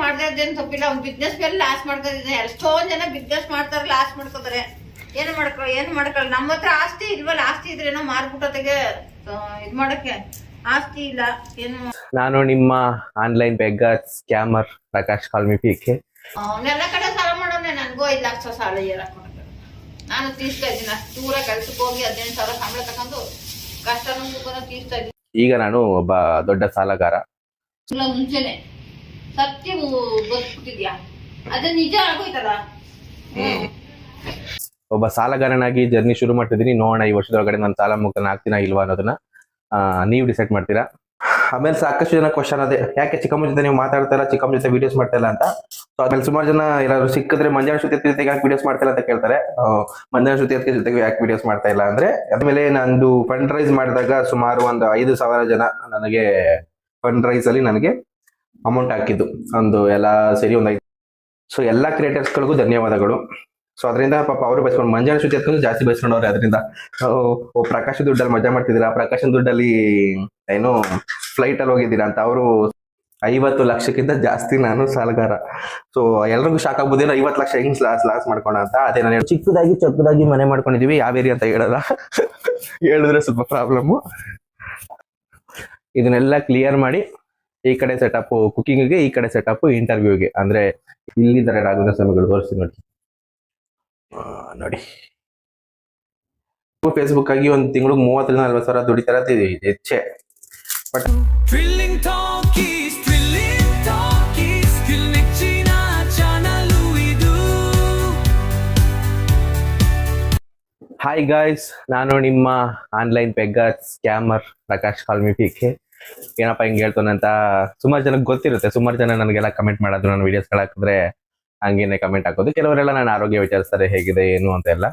ಮಾಡದೇ ಇದ್ದೇನು ತಪ್ಪಿಲ್ಲ. ಅವ್ನು ಬಿಸ್ನೆಸ್ ಮೇಲೆ ಲಾಸ್ ಮಾಡ್ಕೊಂಡಿದ್ದಾನೆ. ಎಷ್ಟೊಂದ್ ಜನ ಬಿಸ್ನೆಸ್ ಮಾಡ್ತಾರೆ, ಲಾಸ್ ಮಾಡ್ಕೋತಾರೆ. ಏನು ಮಾಡ್ಕೊಳ್ಳಿ. ನಮ್ಮ ಹತ್ರ ಆಸ್ತಿ ಇಲ್ವಲ್ಲ, ಆಸ್ತಿ ಇದ್ರೇನೋ ಮಾರ್ಬಿಟ್ಟೊತ್ತಿಗೆ ಇದ್ ಮಾಡಕ್ಕೆ ಆಸ್ತಿ ಇಲ್ಲ ಏನು. ನಾನು ನಿಮ್ಮ online beggar scammer Prakash call me PK. ಅವನೆಲ್ಲ ಕಡೆ ಸಾಲ ಮಾಡೋನೆ. ನನ್ಗೂ 5 ಲಕ್ಷ ಸಾಲ ಹೇಳಕ್ ನಾನು ತೀರ್ಸ್ತಾ ಇದ್ದೀನಿ. ಅಷ್ಟು ದೂರ ಕೆಲ್ಸಕ್ಕೆ ಹೋಗಿ 15,000 ಸಂಬಳ ತಗೊಂಡು ಕಷ್ಟ ನುಂಗ್ಕೊಂಡು ತೀರ್ಸ್ತಾ ಇದ್ದೀನಿ. ಈಗ ನಾನು ಒಬ್ಬ ದೊಡ್ಡ ಸಾಲಗಾರ. ಮುಂಚೆನೆ ಸತ್ಯ ಬದುಕ್ಬಿಟ್ಟಿದ್ಯಾ, ಅದು ನಿಜ ಆಗೋಯ್ತಲ್ಲ. ಒಬ್ಬ ಸಾಲಗಾರನಾಗಿ ಜರ್ನಿ ಶುರು ಮಾಡ್ತಿದ್ದೀನಿ. ನೋಡೋಣ ಈ ವರ್ಷದೊಳಗಡೆ ನಾನು ಸಾಲ ಮುಕ್ತನ ಆಗ್ತೀನಾ ಇಲ್ವಾ ಅನ್ನೋದನ್ನ ನೀವು ಡಿಸೈಡ್ ಮಾಡ್ತೀರಾ. ಆಮೇಲೆ ಸಾಕಷ್ಟು ಜನ ಕ್ವಶನ್ ಅದೇ, ಯಾಕೆ ಚಿಕ್ಕಮ್ಮ ಜೊತೆ ನೀವು ಮಾತಾಡ್ತಾ ಇಲ್ಲ, ಚಿಕ್ಕಮ್ಮ ಜೊತೆ ವಿಡಿಯೋಸ್ ಮಾಡ್ತಾ ಇಲ್ಲ ಅಂತ. ಸೊ ಆಮೇಲೆ ಸುಮಾರು ಜನ ಯಾರಾದ್ರು ಸಿಕ್ಕಿದ್ರೆ ಮಂಜಾನ ಶ್ರುತಿ ಜೊತೆಗೆ ಯಾಕೆ ವಿಡಿಯೋಸ್ ಮಾಡ್ತಾ ಇಲ್ಲ ಅಂತ ಕೇಳ್ತಾರೆ. ಮಂಜಾನ ಶ್ರುತಿ ಜೊತೆಗೆ ಯಾಕೆ ವಿಡಿಯೋಸ್ ಮಾಡ್ತಾ ಇಲ್ಲ ಅಂದ್ರೆ, ಆಮೇಲೆ ನಂದು ಫಂಡ್ ರೈಸ್ ಮಾಡಿದಾಗ ಸುಮಾರು ಒಂದು 5,000 ಜನ ನನಗೆ ಫಂಡ್ ರೈಸ್ ಅಲ್ಲಿ ನನಗೆ ಅಮೌಂಟ್ ಹಾಕಿದ್ದು ಒಂದು ಎಲ್ಲ ಸೇರಿ ಒಂದು 5. ಸೊ ಎಲ್ಲಾ ಕ್ರಿಯೇಟರ್ಸ್ಗಳಿಗೂ ಧನ್ಯವಾದಗಳು. ಸೊ ಅದರಿಂದ ಪಾಪ ಅವರು ಬಯಸ್ಕೊಂಡು ಮಂಜಾನ ಶ್ರುತಿ ಅದಕ್ಕೂ ಜಾಸ್ತಿ ಬಯಸ್ಕೊಂಡವ್ರೆ. ಅದರಿಂದ ಪ್ರಕಾಶ್ ದುಡ್ಡಲ್ಲಿ ಮಜಾ ಮಾಡ್ತಿದ್ದೀರಾ, ಪ್ರಕಾಶನ್ ದುಡ್ಡಲ್ಲಿ ಏನು ಫ್ಲೈಟ್ ಅಲ್ಲಿ ಹೋಗಿದ್ದೀರಾ ಅಂತ. ಅವರು 50 ಲಕ್ಷಕ್ಕಿಂತ ಜಾಸ್ತಿ ನಾನು ಸಾಲಗಾರ. ಸೊ ಎಲ್ರಿಗೂ ಶಾಕ್ ಆಗ್ಬೋದೇನೋ 50 ಲಕ್ಷ ಹೆಂಗ್ ಲಾಸ್ ಮಾಡ್ಕೋಣ ಅಂತ. ಅದೇ ನಾನು ಚಿಕ್ಕದಾಗಿ ಮನೆ ಮಾಡ್ಕೊಂಡಿದೀವಿ. ಯಾವ ಏರಿಯಾ ಅಂತ ಹೇಳಲ್ಲ, ಹೇಳಿದ್ರೆ ಸ್ವಲ್ಪ ಪ್ರಾಬ್ಲಮ್. ಇದನ್ನೆಲ್ಲ ಕ್ಲಿಯರ್ ಮಾಡಿ ಈ ಕಡೆ ಸೆಟಪ್ ಕುಕಿಂಗ್ಗೆ, ಈ ಕಡೆ ಸೆಟಪ್ ಇಂಟರ್ವ್ಯೂಗೆ. ಅಂದ್ರೆ ಇಲ್ಲಿದ್ದಾರೆ ರಾಘವೇಂದ್ರ ಸ್ವಾಮಿಗಳು, ತೋರಿಸ್ತೀನಿ ನೋಡಿ. ಫೇಸ್ಬುಕ್ ಆಗಿ ಒಂದು ತಿಂಗಳಿಗೆ 30,000-40,000 ದುಡಿತಾರ ಹೆಚ್ಚೆ. ಬಟ್ ಹಾಯ್ ಗಾಯ್ಸ್, ನಾನು ನಿಮ್ಮ online beggar scammer Prakash call me PK. ಏನಪ್ಪಾ ಹಿಂಗೆ ಹೇಳ್ತಾನೆ ಅಂತ ಸುಮಾರು ಜನಕ್ಕೆ ಗೊತ್ತಿರುತ್ತೆ. ಸುಮಾರು ಜನ ನನಗೆಲ್ಲ ಕಮೆಂಟ್ ಮಾಡೋದು, ನನ್ನ ವಿಡಿಯೋಸ್ಗಳು ಹಾಕಿದ್ರೆ ಹಂಗೇನೆ ಕಮೆಂಟ್ ಹಾಕೋದು. ಕೆಲವರೆಲ್ಲ ನನ್ನ ಆರೋಗ್ಯ ವಿಚಾರಿಸ್ತಾರೆ, ಹೇಗಿದೆ ಏನು ಅಂತ ಎಲ್ಲ.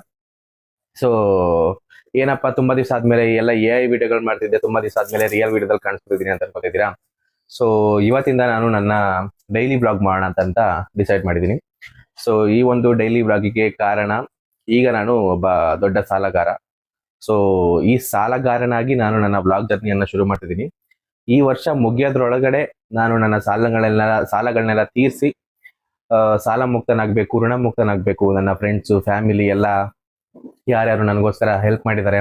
ಸೊ ಏನಪ್ಪಾ ತುಂಬಾ ದಿವಸ ಆದ್ಮೇಲೆ ಎಲ್ಲ AI ವಿಡಿಯೋಗಳು ಮಾಡ್ತಿದ್ದೆ, ತುಂಬಾ ದಿವಸ ಆದ್ಮೇಲೆ ರಿಯಲ್ ವಿಡಿಯೋದಲ್ಲಿ ಕಾಣಿಸ್ತಿದ್ದೀನಿ ಅಂತ ಅನ್ಕೋತಿದ್ದೀರಾ. ಸೊ ಇವತ್ತಿಂದ ನಾನು ನನ್ನ ಡೈಲಿ ಬ್ಲಾಗ್ ಮಾಡೋಣ ಅಂತ ಡಿಸೈಡ್ ಮಾಡಿದ್ದೀನಿ. ಸೊ ಈ ಒಂದು ಡೈಲಿ ಬ್ಲಾಗಿಗೆ ಕಾರಣ, ಈಗ ನಾನು ಒಬ್ಬ ದೊಡ್ಡ ಸಾಲಗಾರ. ಸೊ ಈ ಸಾಲಗಾರನಾಗಿ ನಾನು ನನ್ನ ಬ್ಲಾಗ್ ಜರ್ನಿಯನ್ನ ಶುರು ಮಾಡ್ತಿದ್ದೀನಿ. ಈ ವರ್ಷ ಮುಗಿಯೋದ್ರೊಳಗಡೆ ನಾನು ನನ್ನ ಸಾಲಗಳನ್ನೆಲ್ಲ ತೀರಿಸಿ ಸಾಲ ಮುಕ್ತನಾಗಬೇಕು, ಋಣ ಮುಕ್ತನಾಗಬೇಕು. ನನ್ನ ಫ್ರೆಂಡ್ಸು, ಫ್ಯಾಮಿಲಿ ಎಲ್ಲ ಯಾರ್ಯಾರು ನನಗೋಸ್ಕರ ಹೆಲ್ಪ್ ಮಾಡಿದ್ದಾರೆ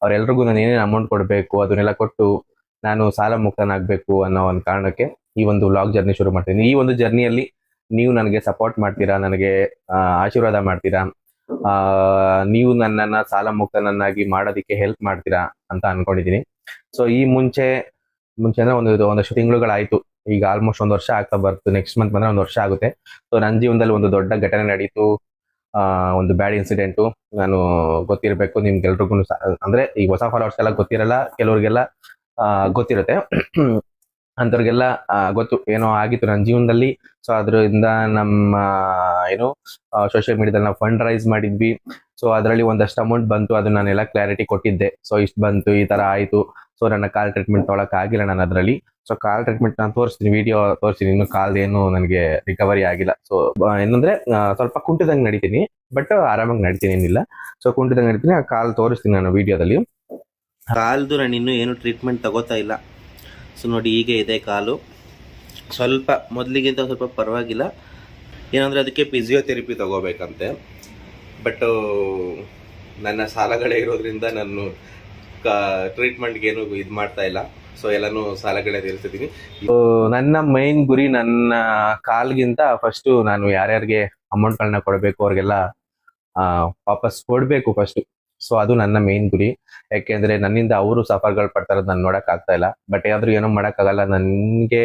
ಅವರೆಲ್ರಿಗೂ ನಾನು ಏನೇನು ಅಮೌಂಟ್ ಕೊಡಬೇಕು ಅದನ್ನೆಲ್ಲ ಕೊಟ್ಟು ನಾನು ಸಾಲ ಮುಕ್ತನಾಗಬೇಕು ಅನ್ನೋ ಒಂದು ಕಾರಣಕ್ಕೆ ಈ ಒಂದು ವ್ಲಾಗ್ ಜರ್ನಿ ಶುರು ಮಾಡ್ತೀನಿ. ಈ ಒಂದು ಜರ್ನಿಯಲ್ಲಿ ನೀವು ನನಗೆ ಸಪೋರ್ಟ್ ಮಾಡ್ತೀರಾ, ನನಗೆ ಆಶೀರ್ವಾದ ಮಾಡ್ತೀರಾ, ನೀವು ನನ್ನನ್ನ ಸಾಲ ಮುಕ್ತನನ್ನಾಗಿ ಮಾಡೋದಕ್ಕೆ ಹೆಲ್ಪ್ ಮಾಡ್ತೀರಾ ಅಂತ ಅನ್ಕೊಂಡಿದ್ದೀನಿ. ಸೊ ಈ ಮುಂಚೆ ಅಂದ್ರೆ ಒಂದಷ್ಟು ತಿಂಗಳುಗಳಾಯ್ತು. ಈಗ ಆಲ್ಮೋಸ್ಟ್ 1 ವರ್ಷ ಆಗ್ತಾ ಬರ್ತು. ನೆಕ್ಸ್ಟ್ ಮಂತ್ ಬಂದ್ರೆ 1 ವರ್ಷ ಆಗುತ್ತೆ. ಸೊ ನನ್ನ ಜೀವನದಲ್ಲಿ ಒಂದು ದೊಡ್ಡ ಘಟನೆ ನಡೀತು, ಒಂದು ಬ್ಯಾಡ್ ಇನ್ಸಿಡೆಂಟು. ನಾನು ಗೊತ್ತಿರಬೇಕು ನಿಮ್ಗೆಲ್ರಿಗೂ, ಅಂದ್ರೆ ಈ ಹೊಸ ಫಾಲೋವರ್ಸ್ ಎಲ್ಲ ಗೊತ್ತಿರಲ್ಲ, ಕೆಲವ್ರಿಗೆಲ್ಲ ಗೊತ್ತಿರುತ್ತೆ. ಅಂಥವ್ರಿಗೆಲ್ಲ ಗೊತ್ತು ಏನೋ ಆಗಿತ್ತು ನನ್ನ ಜೀವನದಲ್ಲಿ. ಸೊ ಅದರಿಂದ ನಮ್ಮ ಏನು ಸೋಷಿಯಲ್ ಮೀಡಿಯಾದಲ್ಲಿ ನಾವು ಫಂಡ್ ರೈಸ್ ಮಾಡಿದ್ವಿ. ಸೊ ಅದರಲ್ಲಿ ಒಂದಷ್ಟು ಅಮೌಂಟ್ ಬಂತು, ಅದು ನಾನೆಲ್ಲ ಕ್ಲಾರಿಟಿ ಕೊಟ್ಟಿದ್ದೆ. ಸೊ ಇಷ್ಟು ಬಂತು, ಈ ತರ ಆಯ್ತು. ಸೊ ನನ್ನ ಕಾಲ್ ಟ್ರೀಟ್ಮೆಂಟ್ ತೊಗೊಳಕ್ ಆಗಿಲ್ಲ ನಾನು ಅದರಲ್ಲಿ. ಸೊ ಕಾಲ್ ಟ್ರೀಟ್ಮೆಂಟ್ ನಾನು ತೋರಿಸ್ತೀನಿ, ವಿಡಿಯೋ ತೋರಿಸ್ತೀನಿ. ಇನ್ನು ಕಾಲ್ ಏನು ನನಗೆ ರಿಕವರಿ ಆಗಿಲ್ಲ. ಸೊ ಏನಂದ್ರೆ ಸ್ವಲ್ಪ ಕುಂಟಿದಂಗೆ ನಡಿತೀನಿ, ಬಟ್ ಆರಾಮಾಗಿ ನಡಿತೀನಿ, ಏನಿಲ್ಲ. ಸೊ ಕುಂಟಿದಂಗೆ ನಡಿತೀನಿ, ಆ ಕಾಲ್ ತೋರಿಸ್ತೀನಿ ನಾನು ವಿಡಿಯೋದಲ್ಲಿ. ಕಾಲ್ದು ನಾನು ಇನ್ನೂ ಏನು ಟ್ರೀಟ್ಮೆಂಟ್ ತಗೋತಾ ಇಲ್ಲ. ಸೊ ನೋಡಿ, ಹೀಗೆ ಇದೆ ಕಾಲು. ಸ್ವಲ್ಪ ಮೊದಲಿಗಿಂತ ಸ್ವಲ್ಪ ಪರವಾಗಿಲ್ಲ. ಏನಂದರೆ ಅದಕ್ಕೆ ಫಿಸಿಯೋಥೆರಪಿ ತಗೋಬೇಕಂತೆ. ಬಟ್ ನನ್ನ ಸಾಲಗಳೇ ಇರೋದ್ರಿಂದ ನಾನು ಟ್ರೀಟ್ಮೆಂಟ್ಗೆ ಏನು ಇದು ಮಾಡ್ತಾ ಇಲ್ಲ. ಸೊ ಎಲ್ಲನೂ ಸಾಲಗಳೇ ತೀರಿಸ್ತಿದ್ದೀನಿ. ನನ್ನ ಮೈನ್ ಗುರಿ, ನನ್ನ ಕಾಲ್ಗಿಂತ ಫಸ್ಟು ನಾನು ಯಾರ್ಯಾರಿಗೆ ಅಮೌಂಟ್ಗಳನ್ನ ಕೊಡಬೇಕು ಅವ್ರಿಗೆಲ್ಲ ವಾಪಸ್ ಕೊಡಬೇಕು ಫಸ್ಟು. ಸೊ ಅದು ನನ್ನ ಮೇನ್ ಗುರಿ. ಯಾಕೆಂದ್ರೆ ನನ್ನಿಂದ ಅವರು ಸಫರ್ಗಳು ಪಡ್ತಾರೋದು ನಾನು ನೋಡಕ್ ಆಗ್ತಾ ಇಲ್ಲ. ಬಟ್ ಏನಾದ್ರೂ ಏನೋ ಮಾಡೋಕ್ಕಾಗಲ್ಲ. ನನಗೆ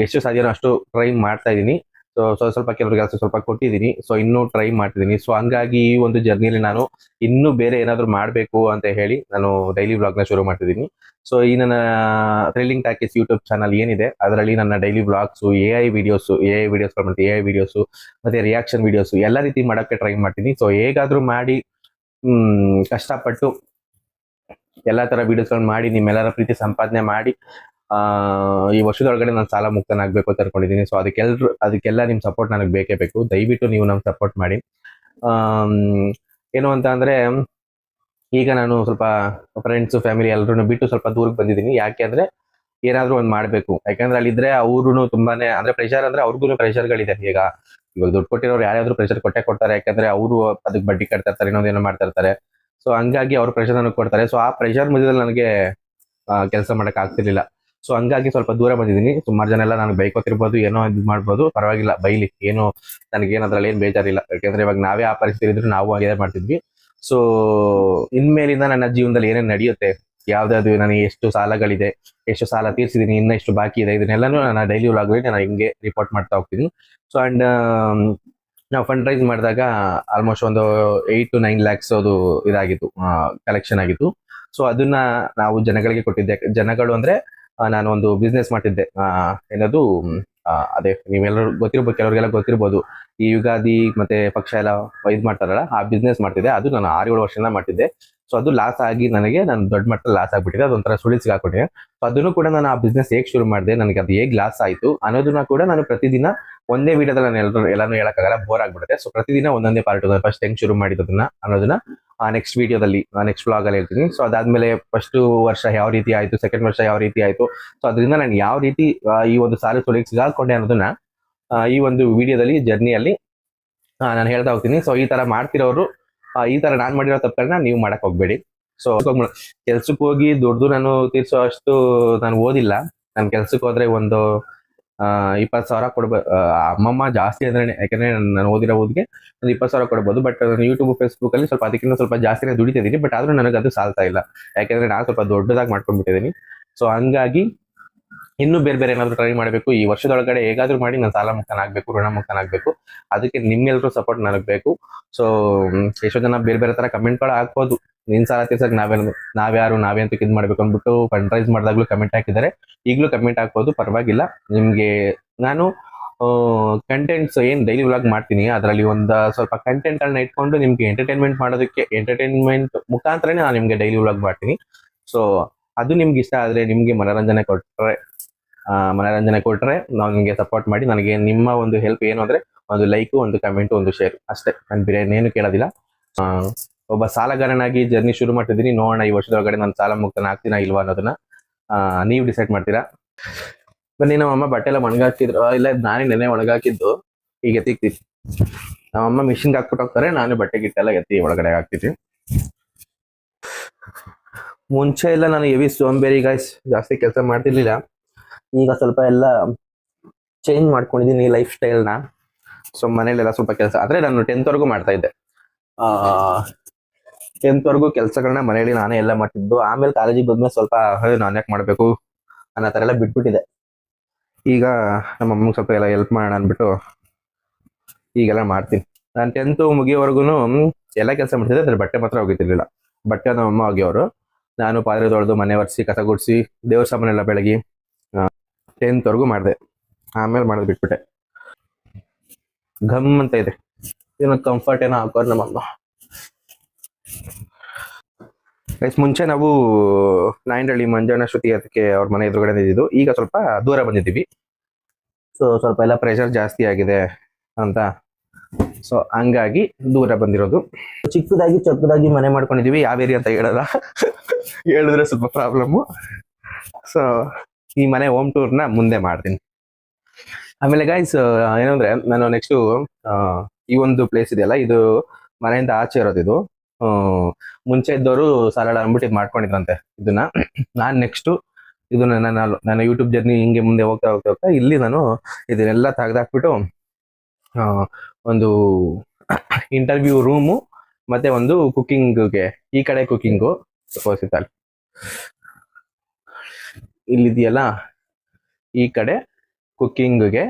ಎಷ್ಟು ಸಾಧ್ಯನೋ ಅಷ್ಟು ಟ್ರೈ ಮಾಡ್ತಾ ಇದ್ದೀನಿ. ಸೊ ಸ್ವಲ್ಪ ಕೆಲವರಿಗೆ ಸ್ವಲ್ಪ ಕೊಟ್ಟಿದ್ದೀನಿ. ಸೊ ಇನ್ನೂ ಟ್ರೈ ಮಾಡ್ತಿದ್ದೀನಿ. ಸೊ ಹಂಗಾಗಿ ಈ ಒಂದು ಜರ್ನಿಲಿ ನಾನು ಇನ್ನೂ ಬೇರೆ ಏನಾದ್ರು ಮಾಡಬೇಕು ಅಂತ ಹೇಳಿ ನಾನು ಡೈಲಿ ಬ್ಲಾಗ್ನ ಶುರು ಮಾಡ್ತಿದ್ದೀನಿ. ಸೊ ಈ ನನ್ನ ಥ್ರಿಲ್ಲಿಂಗ್ ಟಾಕೀಸ್ ಯೂಟ್ಯೂಬ್ ಚಾನಲ್ ಏನಿದೆ ಅದರಲ್ಲಿ ನನ್ನ ಡೈಲಿ ಬ್ಲಾಗ್ಸು, AI ವಿಡಿಯೋಸ್ಗಳು ಮತ್ತೆ AI ವಿಡಿಯೋಸು ಮತ್ತೆ ರಿಯಾಕ್ಷನ್ ವಿಡಿಯೋಸು ಎಲ್ಲ ರೀತಿ ಮಾಡೋಕ್ಕೆ ಟ್ರೈ ಮಾಡ್ತೀನಿ. ಸೊ ಹೇಗಾದ್ರೂ ಮಾಡಿ ಕಷ್ಟಪಟ್ಟು ಎಲ್ಲಾ ತರ ವಿಡಿಯೋಸ್ಗಳನ್ನ ಮಾಡಿ ನಿಮ್ಮೆಲ್ಲರ ಪ್ರೀತಿ ಸಂಪಾದನೆ ಮಾಡಿ ಈ ವರ್ಷದೊಳಗಡೆ ನಾನು ಸಾಲ ಮುಕ್ತನಾಗಬೇಕು ಅಂತ ಅನ್ಕೊಂಡಿದ್ದೀನಿ. ಸೊ ಅದಕ್ಕೆಲ್ಲ ನಿಮ್ ಸಪೋರ್ಟ್ ನನಗೆ ಬೇಕೇ ಬೇಕು. ದಯವಿಟ್ಟು ನೀವು ನಮ್ಗೆ ಸಪೋರ್ಟ್ ಮಾಡಿ. ಏನು ಅಂತ ಅಂದ್ರೆ, ಈಗ ನಾನು ಸ್ವಲ್ಪ ಫ್ರೆಂಡ್ಸು, ಫ್ಯಾಮಿಲಿ ಎಲ್ಲರೂ ಬಿಟ್ಟು ಸ್ವಲ್ಪ ದೂರಕ್ಕೆ ಬಂದಿದ್ದೀನಿ. ಯಾಕೆ ಅಂದ್ರೆ ಏನಾದ್ರೂ ಒಂದ್ ಮಾಡ್ಬೇಕು. ಯಾಕಂದ್ರೆ ಅಲ್ಲಿದ್ರೆ ಅವ್ರು ತುಂಬಾನೇ ಅಂದ್ರೆ ಪ್ರೆಷರ್ ಅಂದ್ರೆ ಅವ್ರಿಗೂ ಪ್ರೆಷರ್ಗಳಿದೆ. ಇವಾಗ ದುಡ್ಡು ಕೊಟ್ಟಿರೋರು ಯಾರಾದ್ರೂ ಪ್ರೆಷರ್ ಕೊಟ್ಟೆ ಕೊಡ್ತಾರೆ. ಯಾಕಂದ್ರೆ ಅವರು ಅದಕ್ಕೆ ಬಡ್ಡಿ ಕಟ್ತಾ ಇರ್ತಾರೆ, ಇನ್ನೊಂದೇನೋ ಮಾಡ್ತಾ ಇರ್ತಾರೆ. ಸೊ ಹಂಗಾಗಿ ಅವ್ರು ಪ್ರೆಷರ್ ನನಗೆ ಕೊಡ್ತಾರೆ. ಸೊ ಆ ಪ್ರೆಷರ್ ಮಧ್ಯದಲ್ಲಿ ನನಗೆ ಕೆಲಸ ಮಾಡಕ್ ಆಗ್ತಿರ್ಲಿಲ್ಲ. ಸೊ ಹಂಗಾಗಿ ಸ್ವಲ್ಪ ದೂರ ಬಂದಿದ್ದೀನಿ. ಸುಮಾರು ಜನ ಎಲ್ಲ ನನಗೆ ಬೈಕೋತಿರ್ಬೋದು, ಏನೋ ಇದು ಮಾಡ್ಬೋದು, ಪರವಾಗಿಲ್ಲ ಬೈಲಿ, ಏನು ನನಗೇನು ಅದ್ರಲ್ಲಿ ಏನು ಬೇಜಾರಿಲ್ಲ. ಯಾಕಂದ್ರೆ ಇವಾಗ ನಾವೇ ಆ ಪರಿಸ್ಥಿತಿ ಇದ್ರೆ ನಾವು ಹಾಗೆ ಮಾಡ್ತಿದ್ವಿ. ಸೊ ಇನ್ಮೇಲಿಂದ ನನ್ನ ಜೀವನದಲ್ಲಿ ಏನೇನು ನಡೆಯುತ್ತೆ, ಯಾವ್ದಾದ್ರು ನನಗೆ ಎಷ್ಟು ಸಾಲಗಳಿದೆ, ಎಷ್ಟು ಸಾಲ ತೀರ್ಸಿದೀನಿ, ಇನ್ನ ಎಷ್ಟು ಬಾಕಿ ಇದೆ, ಇದನ್ನೆಲ್ಲಾನು ನಾನು ಡೈಲಿ ವ್ಲಾಗ್ ನಾನು ಹಿಂಗೆ ರಿಪೋರ್ಟ್ ಮಾಡ್ತಾ ಹೋಗ್ತೀನಿ. ಸೊ ಅಂಡ್ ನಾವು ಫಂಡ್ ರೈಸ್ ಮಾಡಿದಾಗ ಆಲ್ಮೋಸ್ಟ್ ಒಂದು 8 to 9 lakhs ಅದು ಇದಾಗಿತ್ತು, ಕಲೆಕ್ಷನ್ ಆಗಿತ್ತು. ಸೊ ಅದನ್ನ ನಾವು ಜನಗಳಿಗೆ ಕೊಟ್ಟಿದ್ದೆ. ಜನಗಳು ಅಂದ್ರೆ ನಾನು ಒಂದು ಬಿಸ್ನೆಸ್ ಮಾಡ್ತಿದ್ದೆ, ಏನದು ಅದೇ ನೀವೆಲ್ಲರೂ ಗೊತ್ತಿರ್ಬೋದು, ಕೆಲವರಿಗೆಲ್ಲ ಗೊತ್ತಿರ್ಬೋದು, ಈ ಯುಗಾದಿ ಮತ್ತೆ ಪಕ್ಷ ಎಲ್ಲ ಇದು ಮಾಡ್ತಾರಲ್ಲ, ಆ ಬಿಸ್ನೆಸ್ ಮಾಡ್ತಿದ್ದೆ. ಅದು ನಾನು 6-7 ವರ್ಷದಿಂದ ಮಾಡ್ತಿದ್ದೆ. ಸೊ ಅದು ಲಾಸ್ ಆಗಿ ನಾನು ದೊಡ್ಡ ಮಟ್ಟದಲ್ಲಿ ಲಾಸ್ ಆಗ್ಬಿಟ್ಟಿದೆ. ಅದೊಂಥರ ಸುಳಿಸಿಗೆ ಹಾಕೊಂಡಿದೆ. ಸೊ ಅದನ್ನು ಕೂಡ ನಾನು ಆ ಬಿಸ್ನೆಸ್ ಹೇಗೆ ಶುರು ಮಾಡಿದೆ, ನನಗೆ ಅದು ಹೇಗೆ ಲಾಸ್ ಆಯಿತು ಅನ್ನೋದನ್ನ ಕೂಡ ನಾನು ಪ್ರತಿದಿನ ಒಂದೇ ವಿಡಿಯೋದಲ್ಲಿ ನಾನು ಎಲ್ಲಾನು ಹೇಳಕ್ಕಾಗಲ್ಲ, ಬೋರ್ ಆಗ್ಬಿಡುತ್ತೆ. ಸೊ ಪ್ರತಿದಿನ ಒಂದೊಂದೇ ಪಾರ್ಟ್, ಫಸ್ಟ್ ಹೆಂಗ್ ಶುರು ಮಾಡಿದ್ದನ್ನ ಅನ್ನೋದನ್ನ ನೆಕ್ಸ್ಟ್ ವಿಡಿಯೋದಲ್ಲಿ, ನೆಕ್ಸ್ಟ್ ವ್ಲಾಗ್ ಅಲ್ಲಿ ಹೇಳ್ತೀನಿ. ಸೊ ಅದಾದ್ಮೇಲೆ ಫಸ್ಟ್ ವರ್ಷ ಯಾವ ರೀತಿ ಆಯ್ತು, ಸೆಕೆಂಡ್ ವರ್ಷ ಯಾವ ರೀತಿ ಆಯ್ತು, ಸೊ ಅದರಿಂದ ನಾನು ಯಾವ ರೀತಿ ಈ ಒಂದು ಸಾಲ ಸುಳಿಗೆ ಸಿಗಾಕೊಂಡೆ ಅನ್ನೋದನ್ನ ಈ ಒಂದು ವಿಡಿಯೋದಲ್ಲಿ ಜರ್ನಿಯಲ್ಲಿ ನಾನು ಹೇಳ್ತಾ ಹೋಗ್ತೀನಿ. ಸೊ ಈ ತರ ಮಾಡ್ತಿರೋರು, ಈ ತರ ನಾನ್ ಮಾಡಿರೋ ತಪ್ಪುಗಳನ್ನ ನೀವು ಮಾಡಕ್ ಹೋಗ್ಬೇಡಿ. ಸೊ ಕೆಲ್ಸಕ್ಕೆ ಹೋಗಿ ದುಡ್ದು ನಾನು ತೀರ್ಸೋ ಅಷ್ಟು ನಾನು ಓದಿಲ್ಲ. ನಾನು ಕೆಲ್ಸಕ್ಕೆ ಹೋದ್ರೆ ಒಂದು 20,000 ಕೊಡ್ಬೋದು. ಅಮ್ಮಮ್ಮ ಜಾಸ್ತಿ ಅಂದ್ರೆ, ಯಾಕಂದ್ರೆ ನಾನು ಓದಿರೋ ಓದಿಗೆ ಒಂದು 20,000 ಕೊಡ್ಬೋದು. ಬಟ್ ನಾನು ಯೂಟ್ಯೂಬ್ ಫೇಸ್ಬುಕ್ ಅಲ್ಲಿ ಸ್ವಲ್ಪ ಅದಕ್ಕಿಂತ ಸ್ವಲ್ಪ ಜಾಸ್ತಿನೇ ದುಡಿತಿದ್ದೀನಿ. ಬಟ್ ಆದ್ರೂ ನನಗೆ ಅದು ಸಾಲ್ತಾ ಇಲ್ಲ, ಯಾಕಂದ್ರೆ ನಾನು ಸ್ವಲ್ಪ ದೊಡ್ಡದಾಗಿ ಮಾಡ್ಕೊಂಡ್ಬಿಟ್ಟಿದ್ದೀನಿ. ಸೊ ಹಂಗಾಗಿ ಇನ್ನೂ ಬೇರೆ ಬೇರೆ ಏನಾದ್ರು ಟ್ರೈ ಮಾಡಬೇಕು. ಈ ವರ್ಷದೊಳಗಡೆ ಹೇಗಾದ್ರೂ ಮಾಡಿ ನಾನು ಸಾಲ ಮುಕ್ತನಾಗಬೇಕು, ಋಣ ಮುಕ್ತನಾಗಬೇಕು. ಅದಕ್ಕೆ ನಿಮ್ಮೆಲ್ಲರೂ ಸಪೋರ್ಟ್ ನನಗೆ ಬೇಕು. ಸೊ ಎಷ್ಟೋ ಜನ ಬೇರೆ ಬೇರೆ ತರ ಕಮೆಂಟ್ಗಳು ಹಾಕ್ಬೋದು, ನಿನ್ ಸಾಲ ತೀರ್ಸಕ್ ನಾವ್ಯಾರು ನಾವೇ ಅಂತ ಇದು ಮಾಡ್ಬೇಕು ಅಂದ್ಬಿಟ್ಟು ಫಂಡ್ ರೈಸ್ ಮಾಡಿದಾಗ್ಲೂ ಕಮೆಂಟ್ ಹಾಕಿದ್ದಾರೆ. ಈಗಲೂ ಕಮೆಂಟ್ ಹಾಕ್ಬೋದು, ಪರವಾಗಿಲ್ಲ. ನಿಮ್ಗೆ ನಾನು ಕಂಟೆಂಟ್ಸ್ ಏನ್ ಡೈಲಿ ವ್ಲಾಗ್ ಮಾಡ್ತೀನಿ, ಅದರಲ್ಲಿ ಒಂದು ಸ್ವಲ್ಪ ಕಂಟೆಂಟ್ ಗಳನ್ನ ಇಟ್ಕೊಂಡು ನಿಮ್ಗೆ ಎಂಟರ್ಟೈನ್ಮೆಂಟ್ ಮಾಡೋದಕ್ಕೆ, ಎಂಟರ್ಟೈನ್ಮೆಂಟ್ ಮುಖಾಂತರನೇ ನಾನು ನಿಮ್ಗೆ ಡೈಲಿ ವ್ಲಾಗ್ ಮಾಡ್ತೀನಿ. ಸೊ ಅದು ನಿಮ್ಗೆ ಇಷ್ಟ ಆದ್ರೆ, ನಿಮ್ಗೆ ಮನೋರಂಜನೆ ಕೊಟ್ರೆ ನಾವು ನಿಮ್ಗೆ ಸಪೋರ್ಟ್ ಮಾಡಿ. ನನಗೆ ನಿಮ್ಮ ಒಂದು ಹೆಲ್ಪ್ ಏನು ಅಂದ್ರೆ ಒಂದು ಲೈಕ್, ಒಂದು ಕಮೆಂಟ್, ಒಂದು ಶೇರ್ ಅಷ್ಟೇ. ನಾನು ಬೇರೆ ಏನು ಕೇಳೋದಿಲ್ಲ. ಒಬ್ಬ ಸಾಲಗಾರನಾಗಿ ಜರ್ನಿ ಶುರು ಮಾಡ್ತಿದ್ದೀನಿ. ನೋಡೋಣ ಈ ವರ್ಷದೊಳಗಡೆ ನಾನು ಸಾಲ ಮುಕ್ತನ ಆಗ್ತೀನಾ ಇಲ್ವಾ ಅನ್ನೋದನ್ನ ನೀವು ಡಿಸೈಡ್ ಮಾಡ್ತೀರಾ. ಬನ್ನಿ, ನಮ್ಮಮ್ಮ ಬಟ್ಟೆ ಎಲ್ಲ ಒಣಗಾಕಿದ್ರು, ಇಲ್ಲ ನಾನೇ ನೆನೆ ಒಣಗಾಕಿದ್ದು ಈಗ ಎತ್ತಿಕ್ತೀನಿ. ನಮ್ಮಮ್ಮ ಮಿಷಿನ್ಗೆ ಹಾಕ್ಬಿಟ್ಟು ಹೋಗ್ತಾರೆ, ನಾನು ಬಟ್ಟೆ ಗಿಟ್ಟೆಲ್ಲ ಎತ್ತಿ ಒಳಗಡೆ ಹಾಕ್ತಿದ್ವಿ. ಮುಂಚೆ ಎಲ್ಲ ನಾನು ಹೆವಿ ಸೋಂಬೇರಿ ಗಾಯ್ಸ್, ಜಾಸ್ತಿ ಕೆಲಸ ಮಾಡ್ತಿರ್ಲಿಲ್ಲ. ಈಗ ಸ್ವಲ್ಪ ಎಲ್ಲ ಚೇಂಜ್ ಮಾಡ್ಕೊಂಡಿದ್ದೀನಿ ಲೈಫ್ ಸ್ಟೈಲ್ನ. ಸೊ ಮನೇಲೆಲ್ಲ ಸ್ವಲ್ಪ ಕೆಲಸ, ಆದ್ರೆ ನಾನು 10th ವರೆಗೂ ಮಾಡ್ತಾ ಇದ್ದೆ. 10th ವರೆಗೂ ಕೆಲಸಗಳನ್ನ ಮನೇಲಿ ನಾನೇ ಎಲ್ಲ ಮಾಡ್ತಿದ್ದು. ಆಮೇಲೆ ಕಾಲೇಜಿಗೆ ಬಂದ್ಮೇಲೆ ಸ್ವಲ್ಪ ನಾನು ಯಾಕೆ ಮಾಡ್ಬೇಕು ಅನ್ನೋ ಥರ ಎಲ್ಲ ಬಿಟ್ಬಿಟ್ಟಿದೆ. ಈಗ ನಮ್ಮ ಅಮ್ಮಗೆ ಸ್ವಲ್ಪ ಎಲ್ಲ ಹೆಲ್ಪ್ ಮಾಡೋಣ ಅಂದ್ಬಿಟ್ಟು ಈಗೆಲ್ಲ ಮಾಡ್ತೀನಿ. ನಾನು 10th ಮುಗಿಯೋವರೆಗೂ ಎಲ್ಲ ಕೆಲಸ ಮಾಡ್ತಿದ್ದೆ, ಅದ್ರ ಬಟ್ಟೆ ಮಾತ್ರ ಹೋಗಿತಿರ್ಲಿಲ್ಲ. ಬಟ್ಟೆ ನಮ್ಮ ಅಮ್ಮ ಹೋಗ್ಯವರು, ನಾನು ಪಾತ್ರೆ ತೊಳೆದು, ಮನೆ ಒರೆಸಿ, ಕಸ ಗುಡಿಸಿ, ದೇವ್ರ ಸಾಮಾನೆಲ್ಲ ಬೆಳಗಿ 10th ವರೆಗೂ ಮಾಡಿದೆ. ಆಮೇಲೆ ಮಾಡೋದು ಬಿಟ್ಬಿಟ್ಟೆ. ಘಮ್ ಅಂತ ಇದೆ, ಏನೋ ಕಂಫರ್ಟ್ ಏನೋ ಹಾಕೋರು ನಮ್ಮಮ್ಮ. ಮುಂಚೆ ನಾವು ನಾಯಂಡಹಳ್ಳಿ ಮಂಜಣ್ಣ ಶ್ರುತಿ ಅದಕ್ಕೆ ಅವ್ರ ಮನೆ ಎದುರುಗಡೆ ಇದ್ದಿದ್ದು. ಈಗ ಸ್ವಲ್ಪ ದೂರ ಬಂದಿದ್ದೀವಿ. ಸೊ ಸ್ವಲ್ಪ ಎಲ್ಲ ಪ್ರೆಷರ್ ಜಾಸ್ತಿ ಆಗಿದೆ ಅಂತ, ಸೊ ಹಂಗಾಗಿ ದೂರ ಬಂದಿರೋದು. ಚಿಕ್ಕದಾಗಿ ಮನೆ ಮಾಡ್ಕೊಂಡಿದೀವಿ. ಯಾವ ಏರಿಯಾ ಅಂತ ಹೇಳಲ್ಲ, ಹೇಳಿದ್ರೆ ಸ್ವಲ್ಪ ಪ್ರಾಬ್ಲಮ್ಮು. ಸೊ ಈ ಮನೆ ಹೋಮ್ ಟೂರ್ನ ಮುಂದೆ ಮಾಡ್ತೀನಿ. ಆಮೇಲೆ ಗೈಸ್ ಏನಂದ್ರೆ, ನಾನು ನೆಕ್ಸ್ಟು ಈ ಒಂದು ಪ್ಲೇಸ್ ಇದೆಯಲ್ಲ, ಇದು ಮನೆಯಿಂದ ಆಚೆ ಇರೋದು. ಇದು ಮುಂಚೆ ಇದ್ದವರು ಸಾಲಾಡ ಅಂದ್ಬಿಟ್ಟು ಇದು ಮಾಡ್ಕೊಂಡಿದ್ರಂತೆ ಇದನ್ನ. ನಾನು ನೆಕ್ಸ್ಟು ಇದನ್ನ ನನ್ನ ಯೂಟ್ಯೂಬ್ ಜರ್ನಿ ಹಿಂಗೆ ಮುಂದೆ ಹೋಗ್ತಾ ಇಲ್ಲಿ ನಾನು ಇದನ್ನೆಲ್ಲ ತೆಗೆದಾಕ್ಬಿಟ್ಟು ಒಂದು ಇಂಟರ್ವ್ಯೂ ರೂಮು ಮತ್ತೆ ಒಂದು ಕುಕಿಂಗ್ಗೆ, ಈ ಕಡೆ ಕುಕಿಂಗು ತೋರಿಸಿದ್ದಾರೆ ಇಲ್ಲಿದೆಯಲ್ಲ, ಈ ಕಡೆ ಕುಕಿಂಗ್ಗೆ,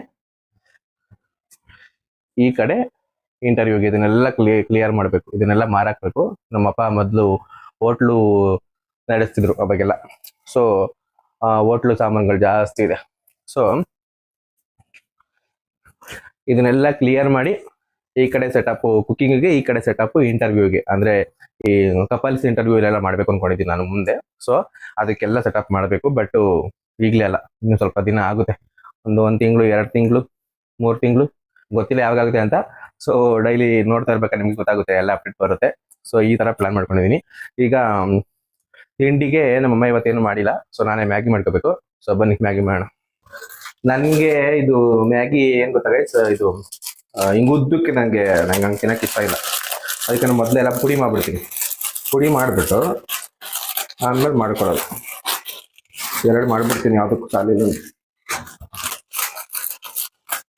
ಈ ಕಡೆ ಇಂಟರ್ವ್ಯೂಗೆ. ಇದನ್ನೆಲ್ಲ ಕ್ಲಿಯರ್ ಮಾಡಬೇಕು, ಇದನ್ನೆಲ್ಲ ಮಾರಾಕ್ಬೇಕು. ನಮ್ಮಪ್ಪ ಮೊದಲು ಹೋಟ್ಲು ನಡೆಸ್ತಿದ್ರು ಅವಾಗೆಲ್ಲ. ಸೊ ಹೋಟ್ಲು ಸಾಮಾನುಗಳು ಜಾಸ್ತಿ ಇದೆ. ಸೊ ಇದನ್ನೆಲ್ಲ ಕ್ಲಿಯರ್ ಮಾಡಿ, ಈ ಕಡೆ ಸೆಟಪ್ ಕುಕಿಂಗ್ಗೆ, ಈ ಕಡೆ ಸೆಟಪ್ ಇಂಟರ್ವ್ಯೂಗೆ, ಅಂದ್ರೆ ಈ ಕಪಲ್ಸ್ ಇಂಟರ್ವ್ಯೂ ಎಲ್ಲ ಮಾಡ್ಬೇಕು ಅನ್ಕೊಂಡಿದ್ದೀನಿ ನಾನು ಮುಂದೆ. ಸೊ ಅದಕ್ಕೆಲ್ಲ ಸೆಟಪ್ ಮಾಡಬೇಕು. ಬಟ್ ಈಗಲೇ ಅಲ್ಲ, ಇನ್ನು ಸ್ವಲ್ಪ ದಿನ ಆಗುತ್ತೆ. ಒಂದು ತಿಂಗಳು, 2 ತಿಂಗಳು, 3 ತಿಂಗಳು, ಗೊತ್ತಿಲ್ಲ ಯಾವಾಗುತ್ತೆ ಅಂತ. ಸೊ ಡೈಲಿ ನೋಡ್ತಾ ಇರ್ಬೇಕಾದ್ರೆ ನಿಮ್ಗೆ ಗೊತ್ತಾಗುತ್ತೆ, ಎಲ್ಲ ಅಪ್ಡೇಟ್ ಬರುತ್ತೆ. ಸೊ ಈ ತರ ಪ್ಲಾನ್ ಮಾಡ್ಕೊಂಡಿದ್ದೀನಿ. ಈಗ ತಿಂಡಿಗೆ ನಮ್ಮಮ್ಮ ಇವತ್ತೇನು ಮಾಡಿಲ್ಲ, ಸೊ ನಾನೇ ಮ್ಯಾಗಿ ಮಾಡ್ಕೋಬೇಕು. ಸೊ ಬನ್ನಿ ಮ್ಯಾಗಿ ಮಾಡೋಣ. ನನಗೆ ಇದು ಮ್ಯಾಗಿ ಏನ್ ಗೊತ್ತಾ ಗೈಸ್, ಇದು ಹಿಂಗ್ ಉದ್ದಕ್ಕೆ ನಂಗೆ ಹಂಗೆ ತಿನ್ನಕ್ಕೆ ಇಷ್ಟ ಇಲ್ಲ. ಅದಕ್ಕೆ ನಾನು ಮೊದಲೆಲ್ಲ ಪುಡಿ ಮಾಡ್ಬಿಡ್ತೀನಿ. ಪುಡಿ ಮಾಡಿಬಿಟ್ಟು ಆಮೇಲೆ ಮಾಡ್ಕೊಡೋದು. 2 ಮಾಡ್ಬಿಡ್ತೀನಿ, ಯಾವುದಕ್ಕೂ ಸಾಲಿಲ್ಲ.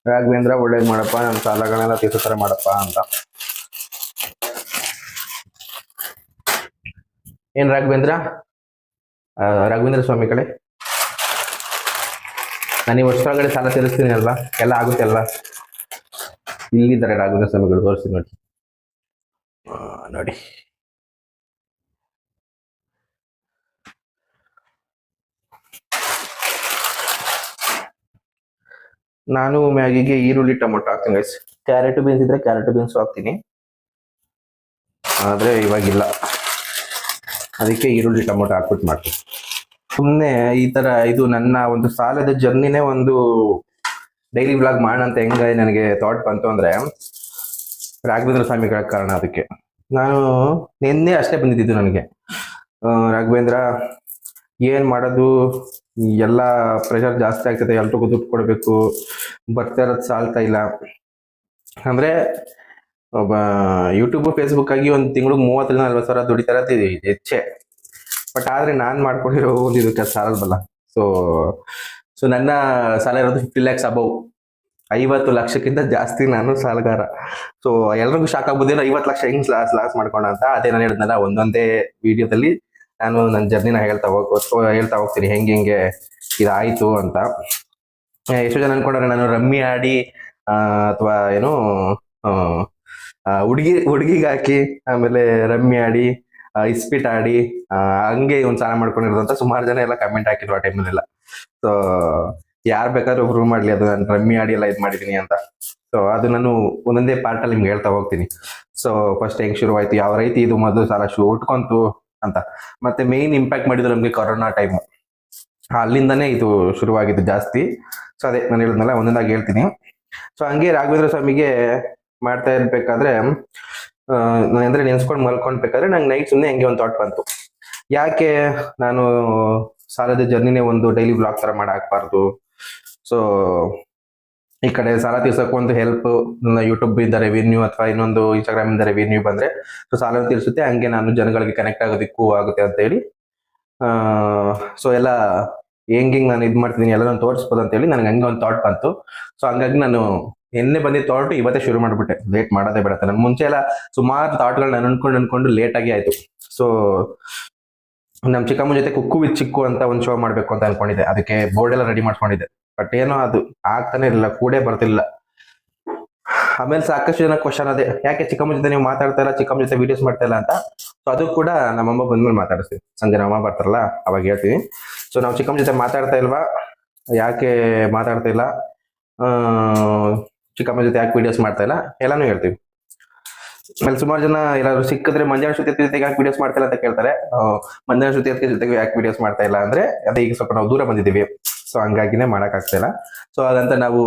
ರಾಘವೇಂದ್ರ ಒಳ್ಳೇದು ಮಾಡಪ್ಪ, ನನ್ನ ಸಾಲಗಳನ್ನೆಲ್ಲ ತೀರ್ಸೋ ಮಾಡಪ್ಪ ಅಂತ. ಏನ್ ರಾಘವೇಂದ್ರ ಸ್ವಾಮಿ ಕಡೆ ನಾನು ಈ ವರ್ಷದೊಳಗಡೆ ಸಾಲ ತೀರಿಸ್ತೀನಿ ಅಲ್ವಾ, ಎಲ್ಲ ಆಗುತ್ತೆ ಅಲ್ವಾ. ಇಲ್ಲಿದ್ದಾರೆ ರಾಘವೇಂದ್ರ ಸ್ವಾಮಿಗಳು, ತೋರಿಸ್ತೀನಿ ನೋಡಿ. ನೋಡಿ ನಾನು ಮ್ಯಾಗಿಗೆ ಈರುಳ್ಳಿ ಟೊಮೊಟೊ ಹಾಕ್ತೀನಿ ಗೈಸ್. ಕ್ಯಾರೆಟ್ ಬೀನ್ಸ್ ಇದ್ರೆ ಕ್ಯಾರೆಟ್ ಬೀನ್ಸ್ ಹಾಕ್ತೀನಿ, ಆದ್ರೆ ಇವಾಗಿಲ್ಲ. ಅದಕ್ಕೆ ಈರುಳ್ಳಿ ಟೊಮೊಟೊ ಹಾಕ್ಬಿಟ್ಟು ಮಾಡ್ತೀನಿ. ಸುಮ್ಮನೆ ಈ ತರ ಇದು ನನ್ನ ಒಂದು ಸಾಲದ ಜರ್ನಿನೇ ಒಂದು ಡೈಲಿ ವ್ಲಾಗ್ ಮಾಡೋಣ ಅಂತ ಹೆಂಗ ನನಗೆ ಥಾಟ್ ಬಂತು ಅಂದ್ರೆ ರಾಘವೇಂದ್ರ ಸ್ವಾಮಿಗಳ ಕಾರಣ. ಅದಕ್ಕೆ ನಾನು ನಿನ್ನೆ ಅಷ್ಟೇ ಬಂದಿದ್ದು ನನಗೆ, ರಾಘವೇಂದ್ರ ಏನ್ ಮಾಡೋದು, ಎಲ್ಲ ಪ್ರೆಷರ್ ಜಾಸ್ತಿ ಆಗ್ತದೆ, ಎಲ್ರಿಗೂ ದುಡ್ಡು ಕೊಡಬೇಕು, ಬರ್ತಾ ಇರೋದು ಸಾಲ್ತಾ ಇಲ್ಲ. ಅಂದ್ರೆ ಒಬ್ಬ ಯೂಟ್ಯೂಬ್ ಫೇಸ್ಬುಕ್ ಆಗಿ ಒಂದು ತಿಂಗಳಿಗೆ 30-40 ಸಾವಿರ ದುಡಿತಾ ಇರೋದು ಹೆಚ್ಚೆ. ಬಟ್ ಆದ್ರೆ ನಾನ್ ಮಾಡ್ಕೊಂಡಿರೋ ಒಂದು ಇದಕ್ಕೆ ಸಾಲಲ್ವಲ್ಲ. ಸೊ ನನ್ನ ಸಾಲ ಇರೋದು 50 lakhs ಅಬೌವ್, 50 ಲಕ್ಷಕ್ಕಿಂತ ಜಾಸ್ತಿ ನಾನು ಸಾಲಗಾರ. ಸೊ ಎಲ್ರಿಗೂ ಶಾಕ್ ಆಗ್ಬೋದೇನೋ 50 ಲಕ್ಷ ಹೆಂಗ್ ಲಾಸ್ ಮಾಡ್ಕೋಣ ಅಂತ. ಅದೇ ನಾನು ಹೇಳಿದ್ನಲ್ಲ, ಒಂದೊಂದೇ ವಿಡಿಯೋದಲ್ಲಿ ನಾನು ನನ್ನ ಜರ್ನಿನ ಹೇಳ್ತಾ ಹೋಗ್ತೀನಿ ಹೆಂಗೆ ಇದಾಯ್ತು ಅಂತ. ಎಷ್ಟೋ ಜನ ಅನ್ಕೊಂಡ್ರೆ ನಾನು ರಮ್ಮಿ ಆಡಿ ಅಥವಾ ಏನು ಹುಡುಗಿಗೆ ಹಾಕಿ ಆಮೇಲೆ ರಮ್ಮಿ ಆಡಿ ಇಸ್ಪಿಟ್ ಆಡಿ ಹಂಗೆ ಒಂದು ಸಾಲ ಮಾಡ್ಕೊಂಡಿರೋದು ಅಂತ ಸುಮಾರು ಜನ ಎಲ್ಲ ಕಮೆಂಟ್ ಹಾಕಿದ್ರು ಆ ಟೈಮಲ್ಲೆಲ್ಲ. ಸೊ ಯಾರು ಬೇಕಾದ್ರೂ ಪ್ರೂವ್ ಮಾಡ್ಲಿ ಅದು ನಾನು ರಮ್ಮಿ ಆಡಿ ಎಲ್ಲ ಇದು ಮಾಡಿದೀನಿ ಅಂತ. ಸೊ ಅದು ನಾನು ಒಂದೊಂದೇ ಪಾರ್ಟಲ್ಲಿ ನಿಮ್ಗೆ ಹೇಳ್ತಾ ಹೋಗ್ತೀನಿ. ಸೊ ಫಸ್ಟ್ ಹೆಂಗ್ ಶುರುವಾಯ್ತು, ಯಾವ ರೀತಿ ಇದು ಮೊದಲು ಸಾಲ ಉಟ್ಕೊಂತು ಅಂತ. ಮತ್ತೆ ಮೇನ್ ಇಂಪ್ಯಾಕ್ಟ್ ಮಾಡಿದ್ರು ನಮ್ಗೆ ಕೊರೋನಾ ಟೈಮು, ಅಲ್ಲಿಂದಾನೇ ಇದು ಶುರುವಾಗಿದ್ದು ಜಾಸ್ತಿ. ಸೊ ಅದೇ ನಾನು ಹೇಳಿದ್ನಲ್ಲ, ಒಂದೊಂದಾಗಿ ಹೇಳ್ತೀನಿ. ಸೊ ಹಂಗೆ ರಾಘವೇಂದ್ರ ಸ್ವಾಮಿಗೆ ಮಾಡ್ತಾ ಇರ್ಬೇಕಾದ್ರೆ ಅಂದ್ರೆ ನೆನ್ಸ್ಕೊಂಡು ಮಲ್ಕೊಂಡ್ಬೇಕಾದ್ರೆ ನಂಗೆ ನೈಟ್ ಸುಮ್ಮನೆ ಹೆಂಗೆ ಒಂದು ಥಾಟ್ ಬಂತು, ಯಾಕೆ ನಾನು ಸಾಲದ ಜರ್ನಿನೇ ಒಂದು ಡೈಲಿ ಬ್ಲಾಗ್ ತರ ಮಾಡಾಕ್ಬಾರ್ದು. ಸೊ ಈ ಕಡೆ ಸಾಲ ತೀರ್ಸೋಕೆ ಒಂದು ಹೆಲ್ಪ್, ಯೂಟ್ಯೂಬ್ ಇಂದ ರೆವಿನ್ಯೂ ಅಥವಾ ಇನ್ನೊಂದು ಇನ್ಸ್ಟಾಗ್ರಾಮ್ ಇಂದ ರೆವಿನ್ಯೂ ಬಂದ್ರೆ ಸೊ ಸಾಲ ತೀರಿಸುತ್ತೆ, ಹಂಗೆ ನಾನು ಜನಗಳಿಗೆ ಕನೆಕ್ಟ್ ಆಗೋದಕ್ಕೂ ಆಗುತ್ತೆ ಅಂತ ಹೇಳಿ ಸೊ ಎಲ್ಲ ಹೆಂಗೆ ನಾನು ಇದು ಮಾಡ್ತಿದ್ದೀನಿ ಎಲ್ಲ ನಾನು ತೋರಿಸ್ಬೋದು ಅಂತ ಹೇಳಿ ನನಗೆ ಹಂಗೆ ಒಂದು ಥಾಟ್ ಬಂತು. ಸೊ ಹಂಗಾಗಿ ನಾನು ನಿನ್ನೆ ಬಂದಿದ್ದ ಥಾಟ್ ಇವತ್ತೇ ಶುರು ಮಾಡ್ಬಿಟ್ಟೆ, ಲೇಟ್ ಮಾಡೋದೇ ಬಿಡತ್ತೆ. ನಾನು ಮುಂಚೆ ಎಲ್ಲ ಸುಮಾರು ಥಾಟ್ಗಳನ್ನ ಅನ್ಕೊಂಡು ಲೇಟ್ ಆಗಿ ಆಯ್ತು. ಸೊ ನಮ್ಮ ಚಿಕ್ಕಮ್ಮ ಜೊತೆ ಕುಕ್ಕು ವಿತ್ ಚಿಕ್ಕು ಅಂತ ಒಂದು ಶೋ ಮಾಡ್ಬೇಕು ಅಂತ ಅನ್ಕೊಂಡಿದ್ದೆ, ಅದಕ್ಕೆ ಬೋರ್ಡ್ ಎಲ್ಲ ರೆಡಿ ಮಾಡ್ಕೊಂಡಿದ್ದೆ. ಬಟ್ ಏನೋ ಅದು ಆಗ್ತಾನೆ ಇರಲಿಲ್ಲ, ಕೂಡೇ ಬರ್ತಿಲ್ಲ. ಆಮೇಲೆ ಸಾಕಷ್ಟು ಜನ ಕ್ವಶನ್ ಅದೇ, ಯಾಕೆ ಚಿಕ್ಕಮ್ಮ ಜೊತೆ ನೀವು ಮಾತಾಡ್ತಾ ಇಲ್ಲ, ಚಿಕ್ಕಮ್ಮ ಜೊತೆ ವಿಡಿಯೋಸ್ ಮಾಡ್ತಾ ಇಲ್ಲ ಅಂತ. ಸೊ ಅದು ಕೂಡ ನಮ್ಮಮ್ಮ ಬಂದ್ಮೇಲೆ ಮಾತಾಡಿಸ್ತೀವಿ, ಸಂಜೆ ನಮ್ಮಮ್ಮ ಬರ್ತಾರಲ್ಲ ಅವಾಗ ಹೇಳ್ತೀವಿ. ಸೊ ನಾವು ಚಿಕ್ಕಮ್ಮ ಜೊತೆ ಮಾತಾಡ್ತಾ ಇಲ್ವಾ, ಯಾಕೆ ಮಾತಾಡ್ತಾ ಇಲ್ಲ, ಚಿಕ್ಕಮ್ಮ ಜೊತೆ ಯಾಕೆ ವಿಡಿಯೋಸ್ ಮಾಡ್ತಾ ಇಲ್ಲ, ಎಲ್ಲಾನು ಹೇಳ್ತೀವಿ. ಆಮೇಲೆ ಸುಮಾರು ಜನ ಎಲ್ಲಾದ್ರು ಸಿಕ್ಕಿದ್ರೆ ಮಂಜಾನ ಶ್ರುತಿ ಜೊತೆಗೆ ಯಾಕೆ ವಿಡಿಯೋಸ್ ಮಾಡ್ತಾ ಇಲ್ಲ ಅಂತ ಕೇಳ್ತಾರೆ. ಮಂಜಾನ ಶ್ರುತಿ ಜೊತೆಗೆ ಯಾಕೆ ವಿಡಿಯೋಸ್ ಮಾಡ್ತಾ ಇಲ್ಲ ಅಂದ್ರೆ ಅದೇ ಈಗ ಸ್ವಲ್ಪ ನಾವು ದೂರ ಬಂದಿದ್ದೀವಿ, ಸೊ ಹಂಗಾಗಿನೇ ಮಾಡಕ್ ಆಗ್ತಾ ಇಲ್ಲ. ಸೊ ಅದಂತ ನಾವು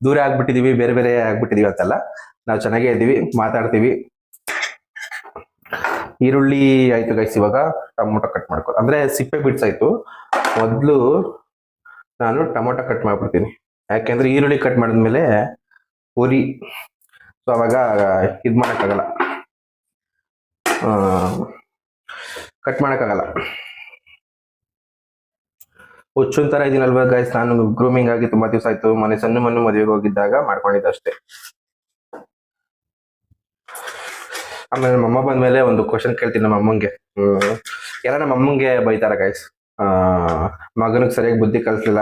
ದೂರ ಆಗ್ಬಿಟ್ಟಿದೀವಿ, ಬೇರೆ ಬೇರೆ ಆಗ್ಬಿಟ್ಟಿದೀವಿ ಅಂತಲ್ಲ, ನಾವು ಚೆನ್ನಾಗೇ ಇದ್ದೀವಿ, ಮಾತಾಡ್ತೀವಿ. ಈರುಳ್ಳಿ ಆಯ್ತು ಗೈಸ್, ಇವಾಗ ಟೊಮೊಟೊ ಕಟ್ ಮಾಡ್ಕೊ, ಅಂದ್ರೆ ಸಿಪ್ಪೆ ಬಿಡ್ಸಾಯ್ತು. ಮೊದ್ಲು ನಾನು ಟೊಮೊಟೊ ಕಟ್ ಮಾಡ್ಬಿಡ್ತೀನಿ, ಯಾಕೆಂದ್ರೆ ಈರುಳ್ಳಿ ಕಟ್ ಮಾಡಿದ್ಮೇಲೆ ಉರಿ, ಸೊ ಅವಾಗ ಇದ್ ಮಾಡಕ್ಕಾಗಲ್ಲ, ಕಟ್ ಮಾಡಕ್ಕಾಗಲ್ಲ. ಹುಚ್ಚುನ್ ತರ ಇದೀನಲ್ವಾ ಗೈಸ್, ನಾನು ಗ್ರೂಮಿಂಗ್ ಆಗಿ ತುಂಬಾ ದಿವಸ ಆಯ್ತು. ಸಣ್ಣ ಮದುವೆಗೆ ಹೋಗಿದ್ದಾಗ ಮಾಡ್ಕೊಂಡಿದ್ದೆ ಅಷ್ಟೇ. ಆಮೇಲೆ ನಮ್ಮಮ್ಮ ಬಂದ್ಮೇಲೆ ಒಂದು ಕ್ವಶನ್ ಕೇಳ್ತೀನಿ ನಮ್ಮ ಅಮ್ಮಂಗೆ. ಎಲ್ಲ ನಮ್ಮ ಅಮ್ಮಂಗೆ ಬೈತಾರ ಗೈಸ್, ಮಗನಿಗೆ ಸರಿಯಾಗಿ ಬುದ್ಧಿ ಕಲ್ಸಿಲ್ಲ,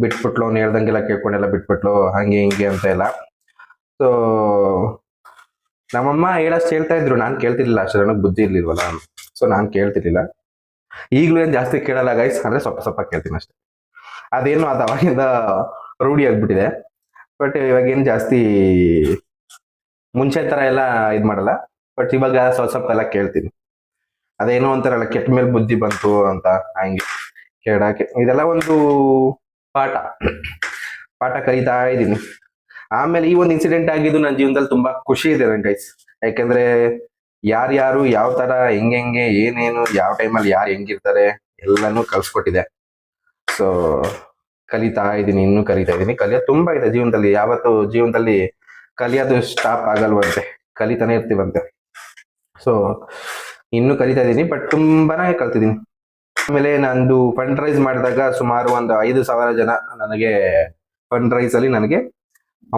ಬಿಟ್ಬಿಟ್ಲು, ಅವ್ನು ಹೇಳ್ದಂಗೆಲ್ಲ ಕೇಳ್ಕೊಂಡೆಲ್ಲ ಬಿಟ್ಬಿಟ್ಲು, ಹಂಗೆ ಹಿಂಗೆ ಅಂತ ಎಲ್ಲ. ಸೊ ನಮ್ಮಮ್ಮ ಹೇಳಷ್ಟು ಹೇಳ್ತಾ ಇದ್ರು, ನಾನು ಕೇಳ್ತಿರ್ಲಿಲ್ಲ, ಅಷ್ಟು ನನಗೆ ಬುದ್ಧಿ ಇರ್ಲಿಲ್ವಲ್ಲ, ಸೊ ನಾನು ಕೇಳ್ತಿರ್ಲಿಲ್ಲ. ಈಗಲೂ ಏನ್ ಜಾಸ್ತಿ ಕೇಳಲ್ಲ ಗೈಸ್, ಅಂದ್ರೆ ಸ್ವಲ್ಪ ಕೇಳ್ತೀನಿ ಅಷ್ಟೇ. ಅದೇನು ಅದು ಅವಾಗಿಂದ ರೂಢಿ ಆಗ್ಬಿಟ್ಟಿದೆ. ಬಟ್ ಇವಾಗ ಏನು ಜಾಸ್ತಿ ಮುಂಚೆ ತರ ಎಲ್ಲ ಇದ್ ಮಾಡಲ್ಲ. ಬಟ್ ಇವಾಗ ಸ್ವಲ್ಪ ಎಲ್ಲ ಕೇಳ್ತೀನಿ. ಅದೇನೋ ಅಂತಾರಲ್ಲ, ಕೆಟ್ಟ ಮೇಲೆ ಬುದ್ಧಿ ಬಂತು ಅಂತ, ಹಂಗೆ ಕೇಳಕ್ಕೆ ಇದೆಲ್ಲ ಒಂದು ಪಾಠ ಕಲಿತಾ ಇದ್ದೀನಿ. ಆಮೇಲೆ ಈ ಒಂದು ಇನ್ಸಿಡೆಂಟ್ ಆಗಿದ್ದು ನನ್ನ ಜೀವನದಲ್ಲಿ ತುಂಬಾ ಖುಷಿ ಇದೆ ನನ್ ಗೈಸ್. ಯಾಕೆಂದ್ರೆ ಯಾರ್ಯಾರು ಯಾವ ತರ ಹೆಂಗೆ ಏನೇನು ಯಾವ ಟೈಮಲ್ಲಿ ಯಾರು ಹೆಂಗಿರ್ತಾರೆ ಎಲ್ಲಾನು ಕಲ್ಸ್ಕೊಟ್ಟಿದೆ. ಸೊ ಕಲಿತಾ ಇದ್ದೀನಿ, ಇನ್ನೂ ಕಲಿತಾ ಇದ್ದೀನಿ. ಕಲಿಯೋದು ತುಂಬಾ ಇದೆ ಜೀವನದಲ್ಲಿ. ಯಾವತ್ತು ಜೀವನದಲ್ಲಿ ಕಲಿಯೋದು ಸ್ಟಾಪ್ ಆಗಲ್ವಂತೆ, ಕಲಿತಾನೆ ಇರ್ತೀವಂತೆ. ಸೊ ಇನ್ನೂ ಕಲಿತಾ ಇದ್ದೀನಿ, ಬಟ್ ತುಂಬಾನೇ ಕಲ್ತಿದ್ದೀನಿ. ಆಮೇಲೆ ನಂದು ಫಂಡ್ ರೈಸ್ ಮಾಡಿದಾಗ ಸುಮಾರು ಒಂದು 5,000 ಜನ ನನಗೆ ಫಂಡ್ ರೈಸ್ ಅಲ್ಲಿ ನನಗೆ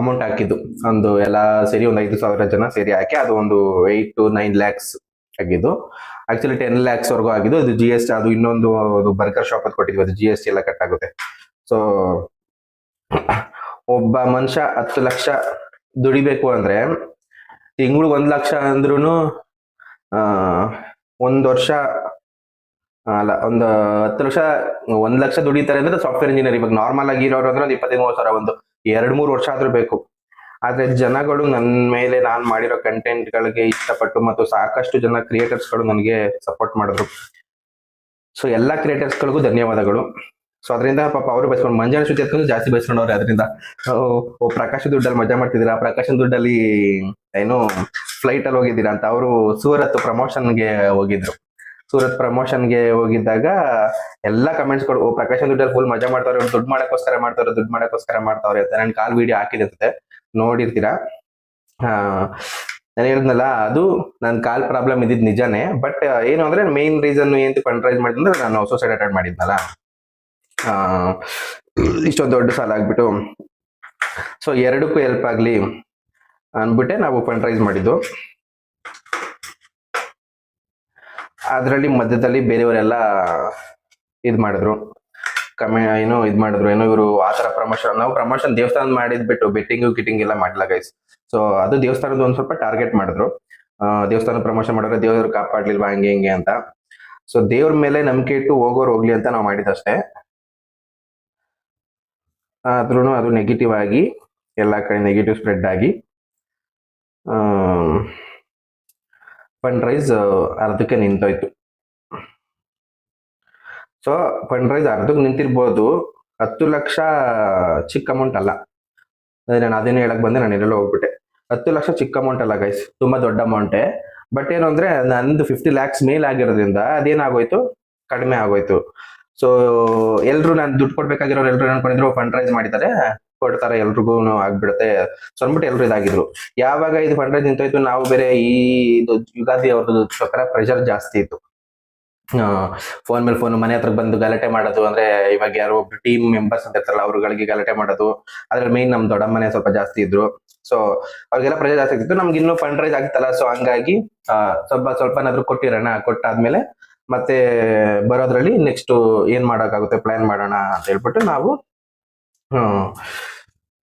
ಅಮೌಂಟ್ ಹಾಕಿದ್ದು. ಒಂದು ಎಲ್ಲ ಸೇರಿ ಒಂದು 5,000 ಜನ ಸೇರಿ ಹಾಕಿ ಅದು ಒಂದು 8 to 9 lakhs ಆಗಿದ್ದು. ಆಕ್ಚುಲಿ 10 lakhs ವರೆಗೂ ಆಗಿದ್ದು. ಅದು GST, ಅದು ಇನ್ನೊಂದು ಬರ್ಗರ್ ಶಾಪ್ ಅದು ಕೊಟ್ಟಿದ್ವಿ, ಅದು GST ಎಲ್ಲ ಕಟ್ ಆಗುತ್ತೆ. ಸೊ ಒಬ್ಬ ಮನುಷ್ಯ 10 ಲಕ್ಷ ದುಡಿಬೇಕು ಅಂದ್ರೆ ತಿಂಗಳು 1 ಲಕ್ಷ ಅಂದ್ರೂ ಒಂದು ವರ್ಷ ಅಲ್ಲ, ಒಂದು 10 ಲಕ್ಷ 1 ಲಕ್ಷ ದುಡಿತಾರೆ ಅಂದ್ರೆ ಸಾಫ್ಟ್ವೇರ್ ಇಂಜಿನಿಯರ್. ಇವಾಗ ನಾರ್ಮಲ್ ಆಗಿ ಇರೋರು ಅಂದ್ರೆ 25-30 ಒಂದು 2-3 ವರ್ಷ ಆದ್ರೂ ಬೇಕು. ಆದ್ರೆ ಜನಗಳು ನನ್ನ ಮೇಲೆ ನಾನು ಮಾಡಿರೋ ಕಂಟೆಂಟ್ ಗಳಿಗೆ ಇಷ್ಟಪಟ್ಟು ಮತ್ತು ಸಾಕಷ್ಟು ಜನ ಕ್ರಿಯೇಟರ್ಸ್ಗಳು ನನಗೆ ಸಪೋರ್ಟ್ ಮಾಡಿದ್ರು. ಸೊ ಎಲ್ಲಾ ಕ್ರಿಯೇಟರ್ಸ್ಗಳಿಗೂ ಧನ್ಯವಾದಗಳು. ಸೊ ಅದರಿಂದ ಪಾಪ ಅವರು ಬಯಸ್ಕೊಂಡು ಮಂಜಾನ ಶ್ರುತಿ ಎತ್ಕೊಂಡು ಜಾಸ್ತಿ ಬಯಸ್ಕೊಂಡವ್ರೆ. ಅದರಿಂದ ಪ್ರಕಾಶ್ ದುಡ್ಡಲ್ಲಿ ಮಜಾ ಮಾಡ್ತಿದ್ದೀರಾ, ಪ್ರಕಾಶ್ ದುಡ್ಡಲ್ಲಿ ಏನು ಫ್ಲೈಟ್ ಅಲ್ಲಿ ಹೋಗಿದ್ದೀರಾ ಅಂತ ಅವರು ಸೂರತ್ ಪ್ರಮೋಷನ್ಗೆ ಹೋಗಿದ್ರು. ಸೂರತ್ ಪ್ರಮೋಷನ್ಗೆ ಹೋಗಿದ್ದಾಗ ಎಲ್ಲಾ ಕಮೆಂಟ್ಸ್ಗಳು ಪ್ರಕಾಶ್ ದುಡ್ಡಲ್ಲಿ ಫುಲ್ ಮಜಾ ಮಾಡ್ತಾವ್ರೆ, ದುಡ್ಡು ಮಾಡಕ್ಕೋಸ್ಕರ ಮಾಡ್ತಾವ್ರೆ, ದುಡ್ಡು ಮಾಡಕ್ಕೋಸ್ಕರ ಮಾಡ್ತಾವ್ರೆ ಅಂತ. ನಾನು ಕಾಲ್ ವಿಡಿಯೋ ಹಾಕಿರುತ್ತೆ, ನೋಡಿರ್ತೀರಾ. ನಾನು ಹೇಳಿದ್ನಲ್ಲ, ಅದು ನನ್ನ ಕಾಲ್ ಪ್ರಾಬ್ಲಮ್ ಇದ್ದಿದ್ ನಿಜಾನೇ. ಬಟ್ ಏನು ಅಂದ್ರೆ ಮೇನ್ ರೀಸನ್ ಏನು ಫಂಡ್ ರೈಸ್ ಮಾಡಿದ್ರೆ ನಾನು ಸೂಸೈಡ್ ಅಟೆಂಡ್ ಮಾಡಿದ್ನಲ್ಲ, ಇಷ್ಟೊಂದು ದೊಡ್ಡ ಸಾಲ ಆಗ್ಬಿಟ್ಟು. ಸೊ ಎರಡಕ್ಕೂ ಹೆಲ್ಪ್ ಆಗ್ಲಿ ಅನ್ಬಿಟ್ಟೆ ನಾವು ಫಂಡ್ ರೈಸ್ ಮಾಡಿದ್ದು. ಅದರಲ್ಲಿ ಮಧ್ಯದಲ್ಲಿ ಬೇರೆಯವರೆಲ್ಲ ಇದ್ ಮಾಡಿದ್ರು, ಏನೋ ಇವರು ಆತರ ಪ್ರಮೋಷನ್. ನಾವು ಪ್ರಮೋಷನ್ ದೇವಸ್ಥಾನ ಮಾಡಿದ್ಬಿಟ್ಟು ಬೆಟ್ಟಿಂಗ್ ಎಲ್ಲ ಮಾಡಿಲ್ಲ ಗೈಸ್. ಸೊ ಅದು ದೇವಸ್ಥಾನದ ಒಂದ್ ಸ್ವಲ್ಪ ಟಾರ್ಗೆಟ್ ಮಾಡಿದ್ರು. ದೇವಸ್ಥಾನ ಪ್ರಮೋಷನ್ ಮಾಡಿದ್ರೆ ದೇವ್ರು ಕಾಪಾಡ್ಲಿಲ್ವಾ ಹಂಗೆ ಹಿಂಗೆ ಅಂತ. ಸೊ ದೇವ್ರ ಮೇಲೆ ನಂಬಿಕೆ ಇಟ್ಟು ಹೋಗೋರು ಹೋಗ್ಲಿ ಅಂತ ನಾವು ಮಾಡಿದಷ್ಟೇ. ಆದ್ರೂ ಅದು ನೆಗೆಟಿವ್ ಆಗಿ ಎಲ್ಲಾ ಕಡೆ ನೆಗೆಟಿವ್ ಸ್ಪ್ರೆಡ್ ಆಗಿ ಫಂಡ್ ರೈಸ್ ಅರ್ಧಕ್ಕೆ ನಿಂತೋಯ್ತು. ಸೊ ಫಂಡ್ ರೈಸ್ ಅರ್ಧಕ್ಕೆ ನಿಂತಿರ್ಬೋದು. 10 ಲಕ್ಷ ಚಿಕ್ಕ ಅಮೌಂಟ್ ಅಲ್ಲ. ನಾನು ಅದೇನು ಹೇಳಕ್ ಬಂದೆ, ನಾನು ಎಲ್ಲೆಲ್ಲ ಹೋಗ್ಬಿಟ್ಟೆ. 10 ಲಕ್ಷ ಚಿಕ್ಕ ಅಮೌಂಟ್ ಅಲ್ಲ ಗೈಸ್, ತುಂಬಾ ದೊಡ್ಡ ಅಮೌಂಟೇ. ಬಟ್ ಏನು ಅಂದ್ರೆ ನಂದು 50 lakhs ಮೇಲ್ ಆಗಿರೋದ್ರಿಂದ ಅದೇನಾಗೋಯ್ತು, ಕಡಿಮೆ ಆಗೋಯ್ತು. ಸೊ ಎಲ್ರು ನಾನು ದುಡ್ಡು ಕೊಡ್ಬೇಕಾಗಿರೋರು ಎಲ್ರು ಅನ್ಕೊಂಡಿದ್ರು ಫಂಡ್ ರೈಸ್ ಮಾಡಿದ್ದಾರೆ, ಕೊಡ್ತಾರೆ, ಎಲ್ರಿಗೂ ಆಗ್ಬಿಡುತ್ತೆ. ಸೊ ಅಂದ್ಬಿಟ್ಟು ಎಲ್ರು ಇದಾಗಿದ್ರು. ಯಾವಾಗ ಇದು ಫಂಡ್ ರೈಸ್ ನಿಂತೋಯ್ತು, ನಾವು ಬೇರೆ ಈ ಯುಗಾದಿ ಅವ್ರದ್ದು ಪ್ರಕಾರ ಪ್ರೆಷರ್ ಜಾಸ್ತಿ ಇತ್ತು. ಫೋನ್ ಮೇಲೆ ಫೋನ್ ಮನೆ ಹತ್ರ ಬಂದು ಗಲಾಟೆ ಮಾಡೋದು. ಅಂದ್ರೆ ಇವಾಗ ಯಾರೋ ಒಬ್ರು ಟೀಮ್ ಮೆಂಬರ್ಸ್ ಅಂತ ಇರ್ತಾರಲ್ಲ, ಅವ್ರುಗಳಿಗೆ ಗಲಾಟೆ ಮಾಡೋದು. ಅದ್ರಲ್ಲಿ ಮೇನ್ ನಮ್ ದೊಡ್ಡಮ್ಮನೆ ಸ್ವಲ್ಪ ಜಾಸ್ತಿ ಇದ್ರು. ಸೊ ಅವ್ರಿಗೆಲ್ಲ ಪ್ರೆಷರ್ ಜಾಸ್ತಿ ಆಗ್ತಿತ್ತು. ನಮ್ಗೆ ಇನ್ನೂ ಫಂಡ್ ರೈಸ್ ಆಗಿತ್ತಲ್ಲ, ಸೊ ಹಂಗಾಗಿ ಸ್ವಲ್ಪನಾದ್ರೂ ಕೊಟ್ಟಿರೋಣ. ಕೊಟ್ಟಾದ್ಮೇಲೆ ಮತ್ತೆ ಬರೋದ್ರಲ್ಲಿ ನೆಕ್ಸ್ಟ್ ಏನ್ ಮಾಡೋಕ್ಕಾಗುತ್ತೆ ಪ್ಲಾನ್ ಮಾಡೋಣ ಅಂತ ಹೇಳ್ಬಿಟ್ಟು ನಾವು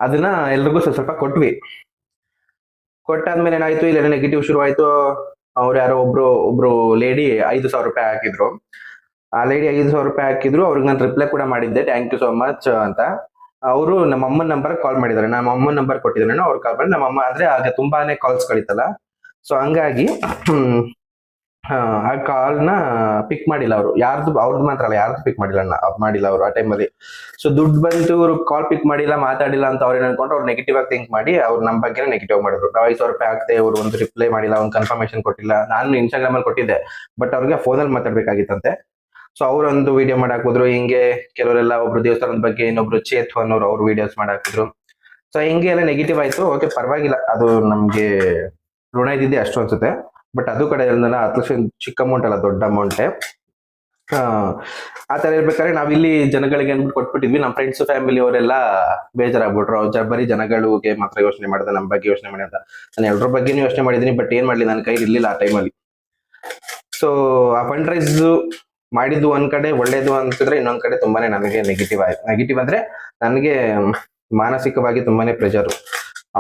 ಅದನ್ನ ಎಲ್ರಿಗೂ ಸ್ವಲ್ಪ ಕೊಟ್ವಿ. ಕೊಟ್ಟಾದ್ಮೇಲೆ ಏನಾಯ್ತು, ಇಲ್ಲ ನೆಗೆಟಿವ್ ಶುರು ಆಯ್ತು. ಅವ್ರು ಯಾರೋ ಒಬ್ರು ಲೇಡಿ 5,000 ರೂಪಾಯಿ ಹಾಕಿದ್ರು. ಆ ಲೇಡಿ 5,000 ರೂಪಾಯಿ ಹಾಕಿದ್ರು. ಅವ್ರಿಗೆ ನಾನು ರಿಪ್ಲೈ ಕೂಡ ಮಾಡಿದ್ದೆ, ಥ್ಯಾಂಕ್ ಯು ಸೋ ಮಚ್ ಅಂತ. ಅವರು ನಮ್ಮ ಅಮ್ಮನ ನಂಬರ್ ಕಾಲ್ ಮಾಡಿದ್ದಾರೆ. ನಮ್ಮ ಅಮ್ಮನ ನಂಬರ್ ಕೊಟ್ಟಿದ್ದಾರೆ, ಅವ್ರು ಕಾಲ್ ಮಾಡಿ. ನಮ್ಮ ಅಮ್ಮ ಅಂದ್ರೆ ಆಗ ತುಂಬಾನೇ ಕಾಲ್ಸ್ ಕಳಿತಲ್ಲ. ಸೊ ಹಂಗಾಗಿ ಆ ಕಾಲ್ನ ಪಿಕ್ ಮಾಡಿಲ್ಲ ಅವರು. ಅವ್ರದ್ದು ಮಾತ್ರ ಅಲ್ಲ, ಯಾರ್ದು ಪಿಕ್ ಮಾಡಿಲ್ಲ ಅವರು ಆ ಟೈಮಲ್ಲಿ. ಸೊ ದುಡ್ಡು ಬಂತು, ಇವರು ಕಾಲ್ ಪಿಕ್ ಮಾಡಿಲ್ಲ, ಮಾತಾಡಿಲ್ಲ ಅಂತ ಅವ್ರು ಅನ್ಕೊಂಡು ಅವ್ರು ನೆಗೆಟಿವ್ ಆಗಿ ಥಿಂಕ್ ಮಾಡಿ ಅವ್ರು ನಮ್ಮ ಬಗ್ಗೆ ನೆಗೆಟಿವ್ ಮಾಡಿದ್ರು. ನಾವು 5,000 ರೂಪಾಯಿ ಹಾಕ್ತೆ, ಅವ್ರು ಒಂದು ರಿಪ್ಲೈ ಮಾಡಿಲ್ಲ, ಒಂದು ಕನ್ಫರ್ಮೇಶನ್ ಕೊಟ್ಟಿಲ್ಲ. ನಾನು ಇನ್ಸ್ಟಾಗ್ರಾಮ್ ಅಲ್ಲಿ ಕೊಟ್ಟಿದ್ದೆ, ಬಟ್ ಅವ್ರಿಗೆ ಫೋನಲ್ಲಿ ಮಾತಾಡ್ಬೇಕಾಗಿತ್ತಂತೆ. So ಅವ್ರೊಂದು video ಮಾಡಾಕಿದ್ರು. ಹಿಂಗೆ ಕೆಲವರೆಲ್ಲ ಒಬ್ರು ದೇವಸ್ಥಾನದ ಬಗ್ಗೆ, ಇನ್ನೊಬ್ರು ಚೇತು ಅನ್ನೋರು ಅವ್ರು ವಿಡಿಯೋಸ್ ಮಾಡಾಕಿದ್ರು. ಸೊ ಹಿಂಗೆ ಎಲ್ಲ ನೆಗೆಟಿವ್ ಆಯ್ತು. ಓಕೆ, ಪರವಾಗಿಲ್ಲ, ಅದು ನಮ್ಗೆ ಋಣ ಇದ್ದಿದ್ದೆ ಅಷ್ಟು ಅನ್ಸುತ್ತೆ. ಬಟ್ ಅದು ಕಡೆ 10 ಲಕ್ಷ ಚಿಕ್ಕ ಅಮೌಂಟ್ ಅಲ್ಲ, ದೊಡ್ಡ ಅಮೌಂಟೇ. ಆ ತರ ಇರ್ಬೇಕಾದ್ರೆ ನಾವಿಲ್ಲಿ ಜನಗಳಿಗೆ ಅನ್ಬಿಟ್ಟು ಕೊಟ್ಬಿಟ್ಟಿದ್ವಿ. ನಮ್ಮ ಫ್ರೆಂಡ್ಸ್ ಫ್ಯಾಮಿಲಿ ಅವರೆಲ್ಲ ಬೇಜಾರಾಗ್ಬಿಟ್ರು. ಬರೀ ಜನಗಳಿಗೆ ಮಾತ್ರ ಯೋಚನೆ ಮಾಡಿದೆ, ನಮ್ಮ ಬಗ್ಗೆ ಯೋಚನೆ ಮಾಡಿ ಅಂತ. ನಾನು ಎಲ್ಲರ ಬಗ್ಗೆನೂ ಯೋಚನೆ ಮಾಡಿದೀನಿ, ಬಟ್ ಏನ್ ಮಾಡ್ಲಿ, ನನ್ನ ಕೈ ಇರ್ಲಿಲ್ಲ ಆ ಟೈಮಲ್ಲಿ. ಸೊ ಆ ಫಂಡ್ ರೈಸ್ ಮಾಡಿದ್ದು ಒಂದ್ ಕಡೆ ಒಳ್ಳೇದು ಅನ್ಸಿದ್ರೆ, ಇನ್ನೊಂದ್ ಕಡೆ ತುಂಬಾನೇ ನನಗೆ ನೆಗೆಟಿವ್ ಆಯ್ತು. ನೆಗೆಟಿವ್ ಅಂದ್ರೆ ನನಗೆ ಮಾನಸಿಕವಾಗಿ ತುಂಬಾನೇ ಪ್ರೆಷರ್.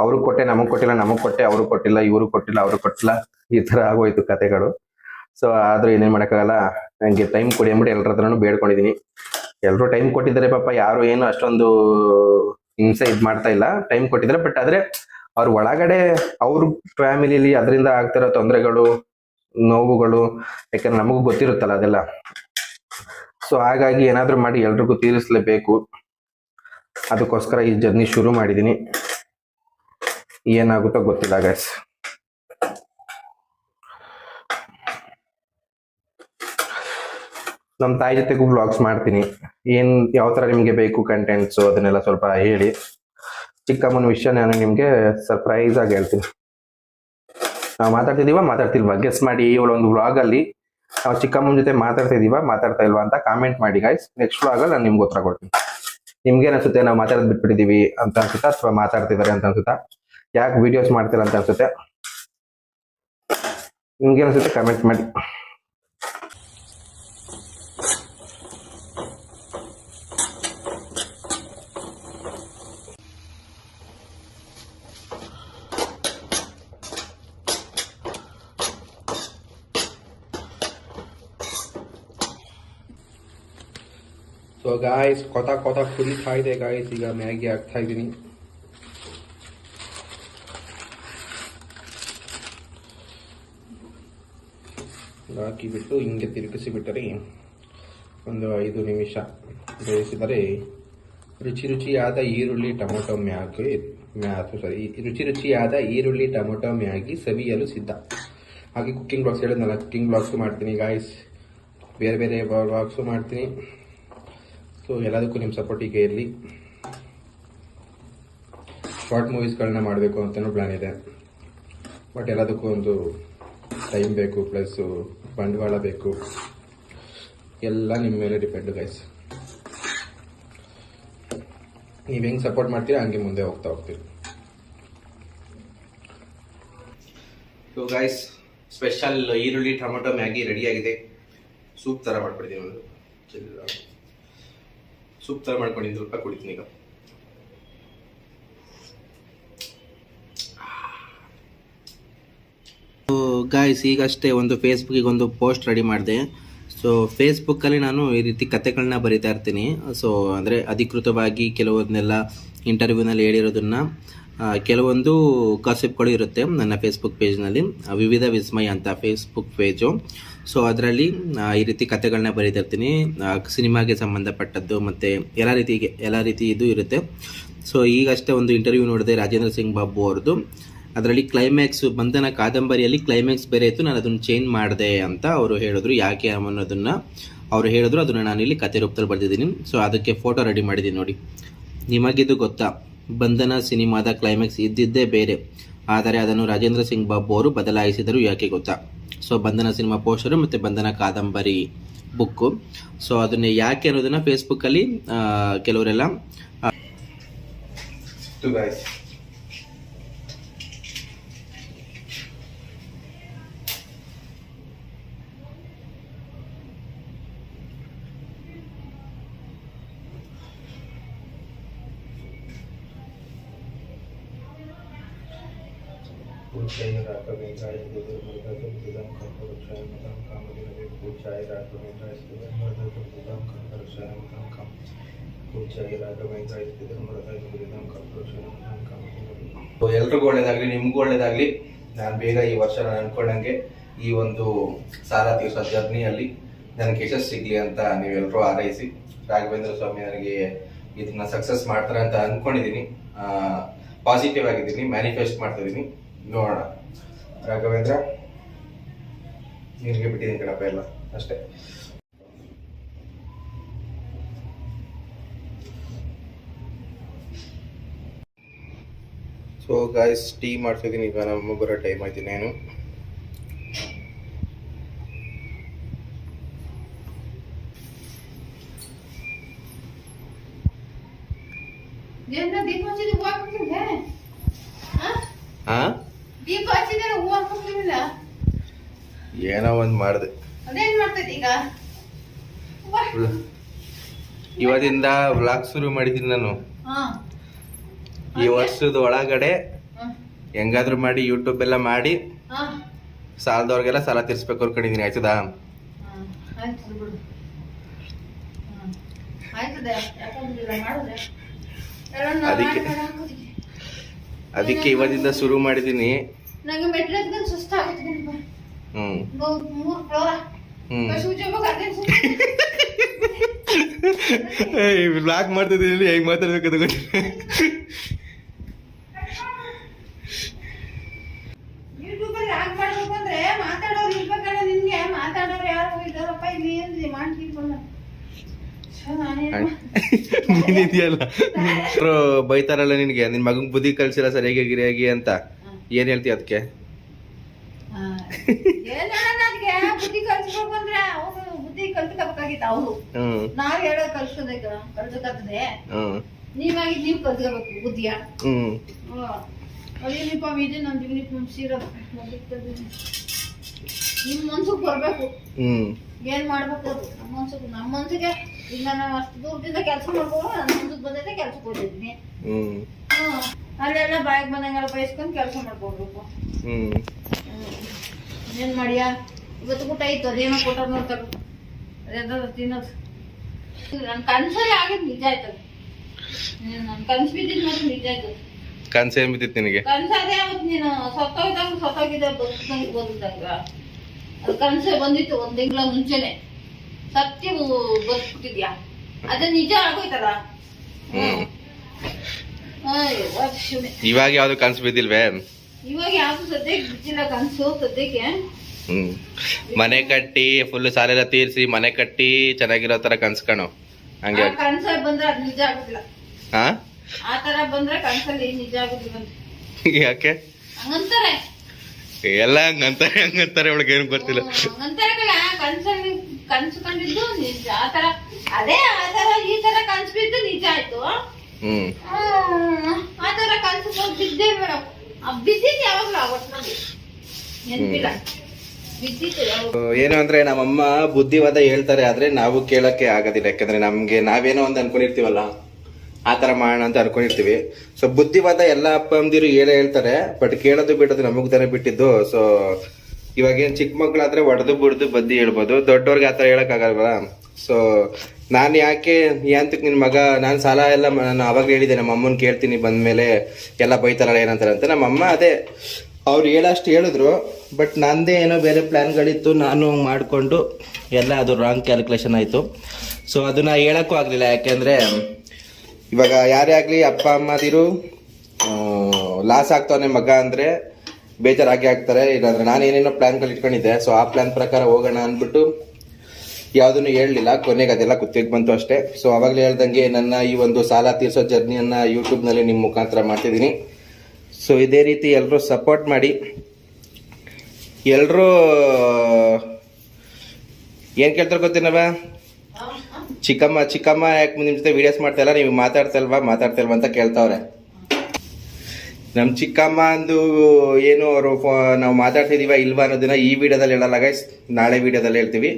ಅವ್ರು ಕೊಟ್ಟೆ, ನಮಗ್ ಕೊಟ್ಟಿಲ್ಲ, ನಮಗ್ ಕೊಟ್ಟೆ, ಅವ್ರು ಕೊಟ್ಟಿಲ್ಲ, ಇವ್ರು ಕೊಟ್ಟಿಲ್ಲ, ಅವ್ರು ಕೊಟ್ಟಿಲ್ಲ, ಈ ತರ ಆಗೋಯ್ತು ಕತೆಗಳು. ಸೊ ಆದ್ರೂ ಏನೇನ್ ಮಾಡಕ್ಕಾಗಲ್ಲ, ನಂಗೆ ಟೈಮ್ ಕೊಡಿ ಅಂದ್ಬಿಟ್ಟು ಎಲ್ಲರ ಹತ್ರನೂ ಬೇಡ್ಕೊಂಡಿದೀನಿ. ಎಲ್ರು ಟೈಮ್ ಕೊಟ್ಟಿದ್ದಾರೆ ಪಾಪ, ಯಾರು ಏನು ಅಷ್ಟೊಂದು ಹಿಂಸೆ ಮಾಡ್ತಾ ಇಲ್ಲ, ಟೈಮ್ ಕೊಟ್ಟಿದ್ದಾರೆ. ಬಟ್ ಆದ್ರೆ ಅವ್ರ ಒಳಗಡೆ ಅವ್ರ ಫ್ಯಾಮಿಲಿಲಿ ಅದರಿಂದ ಆಗ್ತಿರೋ ತೊಂದರೆಗಳು, ನೋವುಗಳು, ಯಾಕಂದ್ರೆ ನಮಗೂ ಗೊತ್ತಿರುತ್ತಲ್ಲ ಅದೆಲ್ಲ. ಸೊ ಹಾಗಾಗಿ ಏನಾದ್ರೂ ಮಾಡಿ ಎಲ್ರಿಗೂ ತೀರಿಸ್ಲೇಬೇಕು. ಅದಕ್ಕೋಸ್ಕರ ಈ ಜರ್ನಿ ಶುರು ಮಾಡಿದೀನಿ. ಏನಾಗುತ್ತೋ ಗೊತ್ತಿಲ್ಲ ಗೈಸ್. ನಮ್ಮ ತಾಯಿ ಜೊತೆಗೂ ವ್ಲಾಗ್ಸ್ ಮಾಡ್ತೀನಿ. ಯಾವ ಥರ ನಿಮಗೆ ಬೇಕು ಕಂಟೆಂಟ್ಸು ಅದನ್ನೆಲ್ಲ ಸ್ವಲ್ಪ ಹೇಳಿ. ಚಿಕ್ಕಮ್ಮನ ವಿಷಯ ನಾನು ನಿಮಗೆ ಸರ್ಪ್ರೈಸ್ ಆಗಿ ಹೇಳ್ತೀನಿ. ನಾವು ಮಾತಾಡ್ತಿಲ್ವಾ ಗೆಸ್ ಮಾಡಿ. ಇವಳೊಂದು ವ್ಲಾಗಲ್ಲಿ ನಾವು ಚಿಕ್ಕಮ್ಮನ ಜೊತೆ ಮಾತಾಡ್ತಾ ಇಲ್ವಾ ಅಂತ ಕಾಮೆಂಟ್ ಮಾಡಿ ಗೈಸ್. ನೆಕ್ಸ್ಟ್ ವ್ಲಾಗಲ್ಲಿ ನಾನು ನಿಮ್ಗೆ ಉತ್ತರ ಕೊಡ್ತೀನಿ. ನಿಮ್ಗೆ ಅನ್ಸುತ್ತೆ ನಾವು ಮಾತಾಡೋದು ಬಿಟ್ಬಿಟ್ಟಿದೀವಿ ಅಂತ ಅನ್ಸುತ್ತಾ, ಅಥವಾ ಮಾತಾಡ್ತಿದ್ದಾರೆ ಅಂತ ಅನ್ಸುತ್ತಾ, ಯಾಕೆ ವಿಡಿಯೋಸ್ ಮಾಡ್ತೀರಾ ಅಂತ ಅನ್ಸುತ್ತೆ, ನಿಮ್ಗೆ ಅನ್ಸುತ್ತೆ ಕಮೆಂಟ್ ಮಾಡಿ. ಸೊ ಗಾಯ್ಸ್ ಕೊತ ಕುದಿತಾ ಇದೆ ಗಾಯ್ಸ್. ಈಗ ಮ್ಯಾಗಿ ಹಾಕ್ತಾ ಇದ್ದೀನಿ. ಹಾಕಿಬಿಟ್ಟು ಹಿಂಗೆ ತಿರುಗಿಸಿಬಿಟ್ಟರೆ ಒಂದು 5 ನಿಮಿಷ ಬೇಯಿಸಿದರೆ ರುಚಿಯಾದ ಈರುಳ್ಳಿ ಟೊಮೊಟೊ ಮ್ಯಾಗಿ ಸವಿಯಲು ಸಿದ್ಧ. ಹಾಗೆ ಕುಕ್ಕಿಂಗ್ ಬ್ಲಾಗ್ಸ್ ಹೇಳಿದ್ನಲ್ಲ, ಕುಕ್ಕಿಂಗ್ ಬ್ಲಾಗ್ಸು ಮಾಡ್ತೀನಿ ಗಾಯ್ಸ್. ಬೇರೆ ಬ್ಲಾಗ್ಸು ಮಾಡ್ತೀನಿ. ಸೊ ಎಲ್ಲದಕ್ಕೂ ನಿಮ್ಮ ಸಪೋರ್ಟ್ ಹೀಗೆ ಇರಲಿ. ಶಾರ್ಟ್ ಮೂವೀಸ್ಗಳನ್ನ ಮಾಡಬೇಕು ಅಂತಲೂ ಪ್ಲ್ಯಾನ್ ಇದೆ. ಬಟ್ ಎಲ್ಲದಕ್ಕೂ ಒಂದು ಟೈಮ್ ಬೇಕು, ಪ್ಲಸ್ಸು ಬಂಡವಾಳ ಬೇಕು. ಎಲ್ಲ ನಿಮ್ಮ ಮೇಲೆ ಡಿಪೆಂಡು ಗೈಸ್. ನೀವು ಹೆಂಗೆ ಸಪೋರ್ಟ್ ಮಾಡ್ತೀರಾ ಹಂಗೆ ಮುಂದೆ ಹೋಗ್ತೀರಿ. ಸೊ ಗೈಸ್, ಸ್ಪೆಷಲ್ ಈರುಳ್ಳಿ ಟೊಮೊಟೊ ಮ್ಯಾಗಿ ರೆಡಿಯಾಗಿದೆ. ಸೂಪ್ ಥರ ಮಾಡ್ಬಿಡ್ತೀನಿ. ಸೂಪ್ ಥರ ಮಾಡ್ಕೊಂಡಿದ್ದು ಸ್ವಲ್ಪ ಕುಡಿತೀನಿ ಈಗ. ಗಾಯ್ಸ್, ಈಗಷ್ಟೇ ಒಂದು ಫೇಸ್ಬುಕ್ಕಿಗೆ ಒಂದು ಪೋಸ್ಟ್ ರೆಡಿ ಮಾಡಿದೆ. ಸೊ ಫೇಸ್ಬುಕ್ಕಲ್ಲಿ ನಾನು ಈ ರೀತಿ ಕತೆಗಳನ್ನ ಬರಿತಾ ಇರ್ತೀನಿ. ಸೊ ಅಂದರೆ ಅಧಿಕೃತವಾಗಿ ಕೆಲವೊಂದನ್ನೆಲ್ಲ ಇಂಟರ್ವ್ಯೂನಲ್ಲಿ ಹೇಳಿರೋದನ್ನು, ಕೆಲವೊಂದು ಕಾಸಿಪ್ಗಳು ಇರುತ್ತೆ ನನ್ನ ಫೇಸ್ಬುಕ್ ಪೇಜ್ನಲ್ಲಿ, ವಿವಿಧ ವಿಸ್ಮಯ ಅಂತ ಫೇಸ್ಬುಕ್ ಪೇಜು. ಸೊ ಅದರಲ್ಲಿ ಈ ರೀತಿ ಕತೆಗಳನ್ನ ಬರೀತಾ ಇರ್ತೀನಿ. ಸಿನಿಮಾಗೆ ಸಂಬಂಧಪಟ್ಟದ್ದು ಮತ್ತು ಎಲ್ಲ ರೀತಿ ಇದು ಇರುತ್ತೆ. ಸೊ ಈಗಷ್ಟೇ ಒಂದು ಇಂಟರ್ವ್ಯೂ ನೋಡಿದೆ ರಾಜೇಂದ್ರ ಸಿಂಗ್ ಬಾಬು ಅವ್ರದ್ದು. ಅದರಲ್ಲಿ ಕ್ಲೈಮ್ಯಾಕ್ಸ್, ಬಂಧನ ಕಾದಂಬರಿಯಲ್ಲಿ ಕ್ಲೈಮ್ಯಾಕ್ಸ್ ಬೇರೆ ಇತ್ತು, ನಾನು ಅದನ್ನು ಚೇಂಜ್ ಮಾಡಿದೆ ಅಂತ ಅವರು ಹೇಳಿದ್ರು. ಯಾಕೆ ಅನ್ನೋದನ್ನು ಅವರು ಹೇಳಿದ್ರು, ಅದನ್ನು ನಾನಿಲ್ಲಿ ಕತೆ ರೂಪದಲ್ಲಿ ಬರೆದಿದ್ದೀನಿ. ಸೊ ಅದಕ್ಕೆ ಫೋಟೋ ರೆಡಿ ಮಾಡಿದ್ದೀನಿ ನೋಡಿ. ನಿಮಗಿದು ಗೊತ್ತಾ, ಬಂಧನ ಸಿನಿಮಾದ ಕ್ಲೈಮ್ಯಾಕ್ಸ್ ಇದ್ದಿದ್ದೇ ಬೇರೆ, ಆದರೆ ಅದನ್ನು ರಾಜೇಂದ್ರ ಸಿಂಗ್ ಬಾಬು ಅವರು ಬದಲಾಯಿಸಿದರು. ಯಾಕೆ ಗೊತ್ತಾ? ಸೊ ಬಂಧನ ಸಿನಿಮಾ ಪೋಸ್ಟರು ಮತ್ತು ಬಂಧನ ಕಾದಂಬರಿ ಬುಕ್ಕು. ಸೊ ಅದನ್ನು ಯಾಕೆ ಅನ್ನೋದನ್ನು ಫೇಸ್ಬುಕ್ಕಲ್ಲಿ ಕೆಲವರೆಲ್ಲ ಎಲ್ರಿಗೂ ಒಳ್ಳೇದಾಗ್ಲಿ, ನಿಮ್ಗೂ ಒಳ್ಳೇದಾಗ್ಲಿ. ನಾನು ಬೇಗ ಈ ವರ್ಷ ನಾನು ಅನ್ಕೊಂಡಂಗೆ ಈ ಒಂದು ಸಾಲ ತೀರ್ಸೋ ಜರ್ನಿಯಲ್ಲಿ ನನಗೆ ಯಶಸ್ಸು ಸಿಗ್ಲಿ ಅಂತ ನೀವೆಲ್ಲರೂ ಹಾರೈಸಿ. ರಾಘವೇಂದ್ರ ಸ್ವಾಮಿ ನನಗೆ ಇದನ್ನ ಸಕ್ಸಸ್ ಮಾಡ್ತಾರೆ ಅಂತ ಅನ್ಕೊಂಡಿದ್ದೀನಿ. ಪಾಸಿಟಿವ್ ಆಗಿದ್ದೀನಿ, ಮ್ಯಾನಿಫೆಸ್ಟ್ ಮಾಡ್ತಾ ಇದ್ದೀನಿ. ನೋಡೋಣ. ರಾಘವೇಂದ್ರ, ನಿನಗೆ ಬಿಟ್ಟಿದ್ದೀನಿ ಕಣಪ್ಪ ಎಲ್ಲ ಅಷ್ಟೇ. ಸೊ ಗಾಯ್ಸ್, ಟೀ ಮಾಡ್ತಿದ್ದೀನಿ. ಈಗ ನಮ್ಮ ಬರೋ ಟೈಮ್ ಆಯ್ತು. ನಾನು ಏನೋ ಒಂದು ಮಾಡಿದೆ. ಇವತ್ತಿಂದ ವ್ಲಾಗ್ ಶುರು ಮಾಡಿದ್ದೀನಿ ನಾನು. ಈ ವರ್ಷದ ಒಳಗಡೆ ಹೆಂಗಾದ್ರೂ ಮಾಡಿ ಯೂಟ್ಯೂಬ್ ಎಲ್ಲ ಮಾಡಿ ಸಾಲದವ್ರಿಗೆಲ್ಲ ಸಾಲ ತೀರ್ಸ್ಬೇಕು ಅನ್ಕೊಂಡಿದೀನಿ. ಆಯ್ತದಾ? ಅದಕ್ಕೆ ಇವತ್ತಿಂದ ಶುರು ಮಾಡಿದೀನಿ. ಬ್ಲಾಗ್ ಮಾಡ್ತಿದ್ದೀನಿ, ಹೇಗೆ ಮಾತಾಡ್ಬೇಕಂತ ಗೊತ್ತಿಲ್ಲ. ಯೂಟ್ಯೂಬಲ್ಲಿ ಯಾಕೆ ಮಾಡ್ಬೇಕು ಅಂದ್ರೆ ಮಾತಾಡೋರು ಇರ್ಬೇಕಲ್ಲ, ನಿನ್ಗೆ ಮಾತಾಡೋರು ಯಾರು ಇಲ್ಲ. ಸರಪ್ಪ ಇಲ್ಲಿ ಏನ್ರಿ ಮಾಡ್ತೀವಿ ಬಂದ ನೀನಿದೆಯಲ್ಲ ಬೈತಾರಲ್ಲ ನಿನ್ಗೆ ನಿನ್ ಮಗಂಗ್ ಬುದ್ಧಿ ಕಲ್ಸಿಲ್ಲ ಸರಿಯಾಗಿ ಗಿರಿಯಾಗಿ ಅಂತ ಏನ್ ಹೇಳ್ತೀಯ ಅದಕ್ಕೆ? ಬುದ್ಧಿ ಕಲ್ಸ್ಬೇಕು ಅಂದ್ರೆ ಅವನು ಬುದ್ಧಿ ಕಲ್ತ್ಕೋಬೇಕಾಗಿತ್ತು ಅವ್ರು. ನಾವ್ ಹೇಳೋ ಕಲ್ಸೋದೇ ನೀವಾಗಿ ನೀವ್ ಕಲ್ತ್ಕೋಬೇಕು ಬುದ್ಧಿಯ. ಯೂನಿಫಾರ್ಮ್ ಇದೆ, ನಮ್ದು ಯೂನಿಫಾರ್ಮ್ ಸೀರೆ ನಿಮ್ ಮನ್ಸಿಗೆ ಬರ್ಬೇಕು ಏನ್ ಮಾಡ್ಬೇಕು ಅದು. ನಮ್ಮ ಮನ್ಸಿಗೆ ಈಗ ನಾವು ಅಷ್ಟು ದೂರದಿಂದ ಕೆಲಸ ಮಾಡ್ಬೋದು, ನನ್ನ ಮನ್ಸಿಗೆ ಬಂದೈತೆ ಕೆಲ್ಸಕ್ಕೆ ಹೋಗಿದ್ದೀನಿ. ಅಲ್ಲೆಲ್ಲ ಬಾಯಿಗೆ ಬಂದಂಗೆಲ್ಲ ಬಯಸ್ಕೊಂಡು ಕೆಲಸ ಮಾಡ್ಕೊಡ್ಬೇಕು. ಏನ್ ಮಾಡಿಯಾ ಇವತ್ತು ಊಟ ಇತ್ತು, ಅದೇನೋ ಕೊಟ್ಟಾರ ನೋಡ್ತಾರೆ, ಅದೇನಾದ್ರು ತಿನ್ನೋದು. ನನ್ ಕನ್ಸಲ್ಲಿ ಆಗಿದ್ ನಿಜ ಆಯ್ತದ, ನನ್ ಕನ್ಸು ಬಿದ್ದಿದ್ ಮಾತ್ರ ನಿಜ ಆಯ್ತದ. ಕನ್ಸು ಏನ್ ಬಿದ್ದಿತ್ತು ನಿನಗೆ? ಕನ್ಸದೇ ಅವತ್ತು ನೀನು ಸತ್ತೋಗಿದ್ದ ಬದುಕಿದಂಗ ಅದು ಕನ್ಸೆ ಬಂದಿತ್ತು. 1 ತಿಂಗಳ ಮುಂಚೆನೆ ಸತ್ಯ ಬದುಕ್ತಿದ್ಯಾ, ಅದೇ ನಿಜ ಆಗೋಯ್ತಲ್ಲ. ಇವಾಗ ಯಾವ್ದು ಕನ್ಸು ಬಿದ್ದಿಲ್ವೇ? ಇವಾಗ ಯಾವ್ದು ಸದ್ಯಕ್ಕೆ ಬಿದ್ದಿಲ್ಲ ಕನ್ಸು ಸದ್ಯಕ್ಕೆ. ಮನೆ ಕಟ್ಟಿ ಫುಲ್ ಸಾಲೆಲ್ಲ ತೀರ್ಸಿ ಮನೆ ಕಟ್ಟಿ ಚೆನ್ನಾಗಿರೋ ತರ ಕನ್ಸ್ಕಣು. ಹಂಗೆ ಕನ್ಸ ಬಂದ್ರೆ ಅದ್ ನಿಜ ಆಗುದಿಲ್ಲ. ಆ ತರ ಬಂದ್ರೆ ಕನ್ಸಲ್ಲಿ ನಿಜ ಆಗುದಿಲ್ಲ. ಯಾಕೆ ಹಂಗಂತಾರೆ ಎಲ್ಲ ಹಂಗಂತಾರೆ ಒಳಗೆ ಏನು ಗೊತ್ತಿಲ್ಲ. ಹಂಗಂತಾರೆ ಕನ್ಸಲ್ಲಿ ಕನ್ಸು ಕಂಡಿದ್ದು ನಿಜ. ಆತರ ಅದೇ ಆತರ ಈ ತರ ಕನ್ಸು ಬಿದ್ದು ನಿಜ ಆಯ್ತು. ಆತರ ಕನ್ಸು ಬಿದ್ದೇ ಬೇಡ, ಬಿದ್ದಿದ್ ಯಾವಾಗ್ಲೂ ಅವತ್ತು ನೆನ್ಪಿಲ್ಲ. ಏನು ಅಂದ್ರೆ ನಮ್ಮಮ್ಮ ಬುದ್ಧಿವಾದ ಹೇಳ್ತಾರೆ, ಆದ್ರೆ ನಾವು ಕೇಳಕ್ಕೆ ಆಗೋದಿಲ್ಲ. ಯಾಕಂದ್ರೆ ನಮ್ಗೆ ನಾವೇನೋ ಒಂದು ಅನ್ಕೊಂಡಿರ್ತೀವಲ್ಲ, ಆತರ ಮಾಡೋಣ ಅಂತ ಅನ್ಕೊಂಡಿರ್ತೀವಿ. ಸೊ ಬುದ್ಧಿವಾದ ಎಲ್ಲ ಅಪ್ಪ ಅಮ್ಮದಿರು ಹೇಳ್ತಾರೆ, ಬಟ್ ಕೇಳೋದು ಬಿಡೋದು ನಮಗ್ ತಾನೇ ಬಿಟ್ಟಿದ್ದು. ಸೊ ಇವಾಗೇನ್ ಚಿಕ್ಕ ಮಕ್ಳಾದ್ರೆ ಹೊಡೆದು ಬಿಡ್ದು ಬದ್ದಿ ಹೇಳ್ಬೋದು, ದೊಡ್ಡವ್ರಿಗೆ ಆತರ ಹೇಳಕ್ ಆಗಲ್ವಲ್ಲ. ಸೊ ನಾನು ಯಾಕೆ ಯಾಂತಕ್ ನಿನ್ ಮಗ, ನಾನು ಸಾಲ ಎಲ್ಲ ನಾನು ಅವಾಗ ಹೇಳಿದೆ ನಮ್ಮ ಅಮ್ಮನ್ ಕೇಳ್ತೀನಿ ಬಂದ್ಮೇಲೆ ಎಲ್ಲ ಬೈತಾರಲ್ಲ ಏನಂತಾರೆ ಅಂತ. ನಮ್ಮಮ್ಮ ಅದೇ ಅವ್ರು ಹೇಳಷ್ಟು ಹೇಳಿದ್ರು, ಬಟ್ ನಂದೇ ಏನೋ ಬೇರೆ ಪ್ಲ್ಯಾನ್ಗಳಿತ್ತು, ನಾನು ಮಾಡಿಕೊಂಡು ಎಲ್ಲ ಅದು ರಾಂಗ್ ಕ್ಯಾಲ್ಕುಲೇಷನ್ ಆಯಿತು. ಸೊ ಅದನ್ನ ಹೇಳೋಕ್ಕೂ ಆಗಲಿಲ್ಲ. ಯಾಕೆಂದರೆ ಇವಾಗ ಯಾರೇ ಆಗಲಿ ಅಪ್ಪ ಅಮ್ಮದಿರು ಲಾಸ್ ಆಗ್ತಾವನೆ ಮಗ ಅಂದರೆ ಬೇಜಾರಾಗಿ ಆಗ್ತಾರೆ. ಇಲ್ಲಾಂದ್ರೆ ನಾನು ಏನೇನೋ ಪ್ಲ್ಯಾನ್ಗಳು ಇಟ್ಕೊಂಡಿದ್ದೆ, ಸೊ ಆ ಪ್ಲ್ಯಾನ್ ಪ್ರಕಾರ ಹೋಗೋಣ ಅಂದ್ಬಿಟ್ಟು ಯಾವುದನ್ನು ಹೇಳಲಿಲ್ಲ. ಕೊನೆಗೆ ಅದೆಲ್ಲ ಕುತ್ತಿಗೆ ಬಂತು ಅಷ್ಟೇ. ಸೊ ಅವಾಗಲೇ ಹೇಳ್ದಂಗೆ ನನ್ನ ಈ ಒಂದು ಸಾಲ ತೀರ್ಸೋ ಜರ್ನಿಯನ್ನು ಯೂಟ್ಯೂಬ್ನಲ್ಲಿ ನಿಮ್ಮ ಮುಖಾಂತರ ಮಾಡ್ತಿದ್ದೀನಿ. ಸೊ ಇದೇ ರೀತಿ ಎಲ್ಲರೂ ಸಪೋರ್ಟ್ ಮಾಡಿ. ಎಲ್ಲರೂ ಏನು ಕೇಳ್ತಾರೆ ಗೊತ್ತೇನವ, ಚಿಕ್ಕಮ್ಮ ಯಾಕೆ ನಿಮ್ಮ ಜೊತೆ ವೀಡಿಯೋಸ್ ಮಾಡ್ತಾಯಿಲ್ಲ, ನೀವು ಮಾತಾಡ್ತಲ್ವಾ ಅಂತ ಕೇಳ್ತಾವ್ರೆ. ನಮ್ಮ ಚಿಕ್ಕಮ್ಮ ಅಂದು ಏನು ಅವರು ನಾವು ಮಾತಾಡ್ತಿದೀವ ಇಲ್ವಾ ಅನ್ನೋದನ್ನ ಈ ವಿಡಿಯೋದಲ್ಲಿ ಹೇಳಲ್ಲ ಗೈಸ್, ನಾಳೆ ವಿಡಿಯೋದಲ್ಲಿ ಹೇಳ್ತೀವಿ.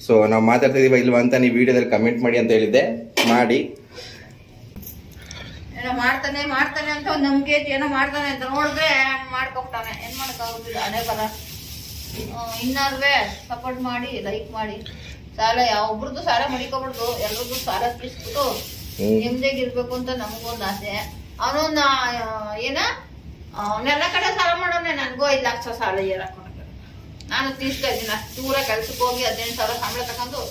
ಸೊ ನಾವು ಮಾತಾಡ್ತಿದೀವ ಇಲ್ವಾ ಅಂತ ನೀವು ವಿಡಿಯೋದಲ್ಲಿ ಕಮೆಂಟ್ ಮಾಡಿ ಅಂತ ಹೇಳಿದ್ದೆ, ಮಾಡಿ. ಮಾಡ್ತಾನೆ ಅಂತ ಒಂದು ನಂಬಿಕೆ ಏನೋ ಮಾಡ್ತಾನೆ ಅಂತ ನೋಡಿದ್ರೆ ಮಾಡ್ಕೊಬಿಟ್ಟಾನೆ. ಏನ್ ಮಾಡಕ್ಕಾಗುದಿಲ್ಲ, ಹಣೆ ಬರ. ಇನ್ನಾದ್ರೂ ಸಪೋರ್ಟ್ ಮಾಡಿ, ಲೈಕ್ ಮಾಡಿ. ಸಾಲ ಒಬ್ರದ್ದು ಸಾಲ ಮಡಿಕೊಬಿಡ್ದು, ಎಲ್ರದ್ದು ಸಾಲ ತೀರ್ಸ್ಬಿಟ್ಟು ನೆಮ್ಮದಿಯಾಗಿರ್ಬೇಕು ಅಂತ ನಮಗೊಂದು ಆಸೆ. ಅವನೊಂದ ಅವನೆಲ್ಲ ಕಡೆ ಸಾಲ ಮಾಡೋನೆ. ನನ್ಗೂ 5 ಲಕ್ಷ ಸಾಲ ಏರಾಕ ನಾನು ತೀರ್ಸ್ತಾ ಇದ್ದೀನಿ. ಅಷ್ಟು ದೂರ ಕೆಲ್ಸಕ್ಕೆ ಹೋಗಿ 15,000 ಸಂಬಳ ತಗೊಂಡು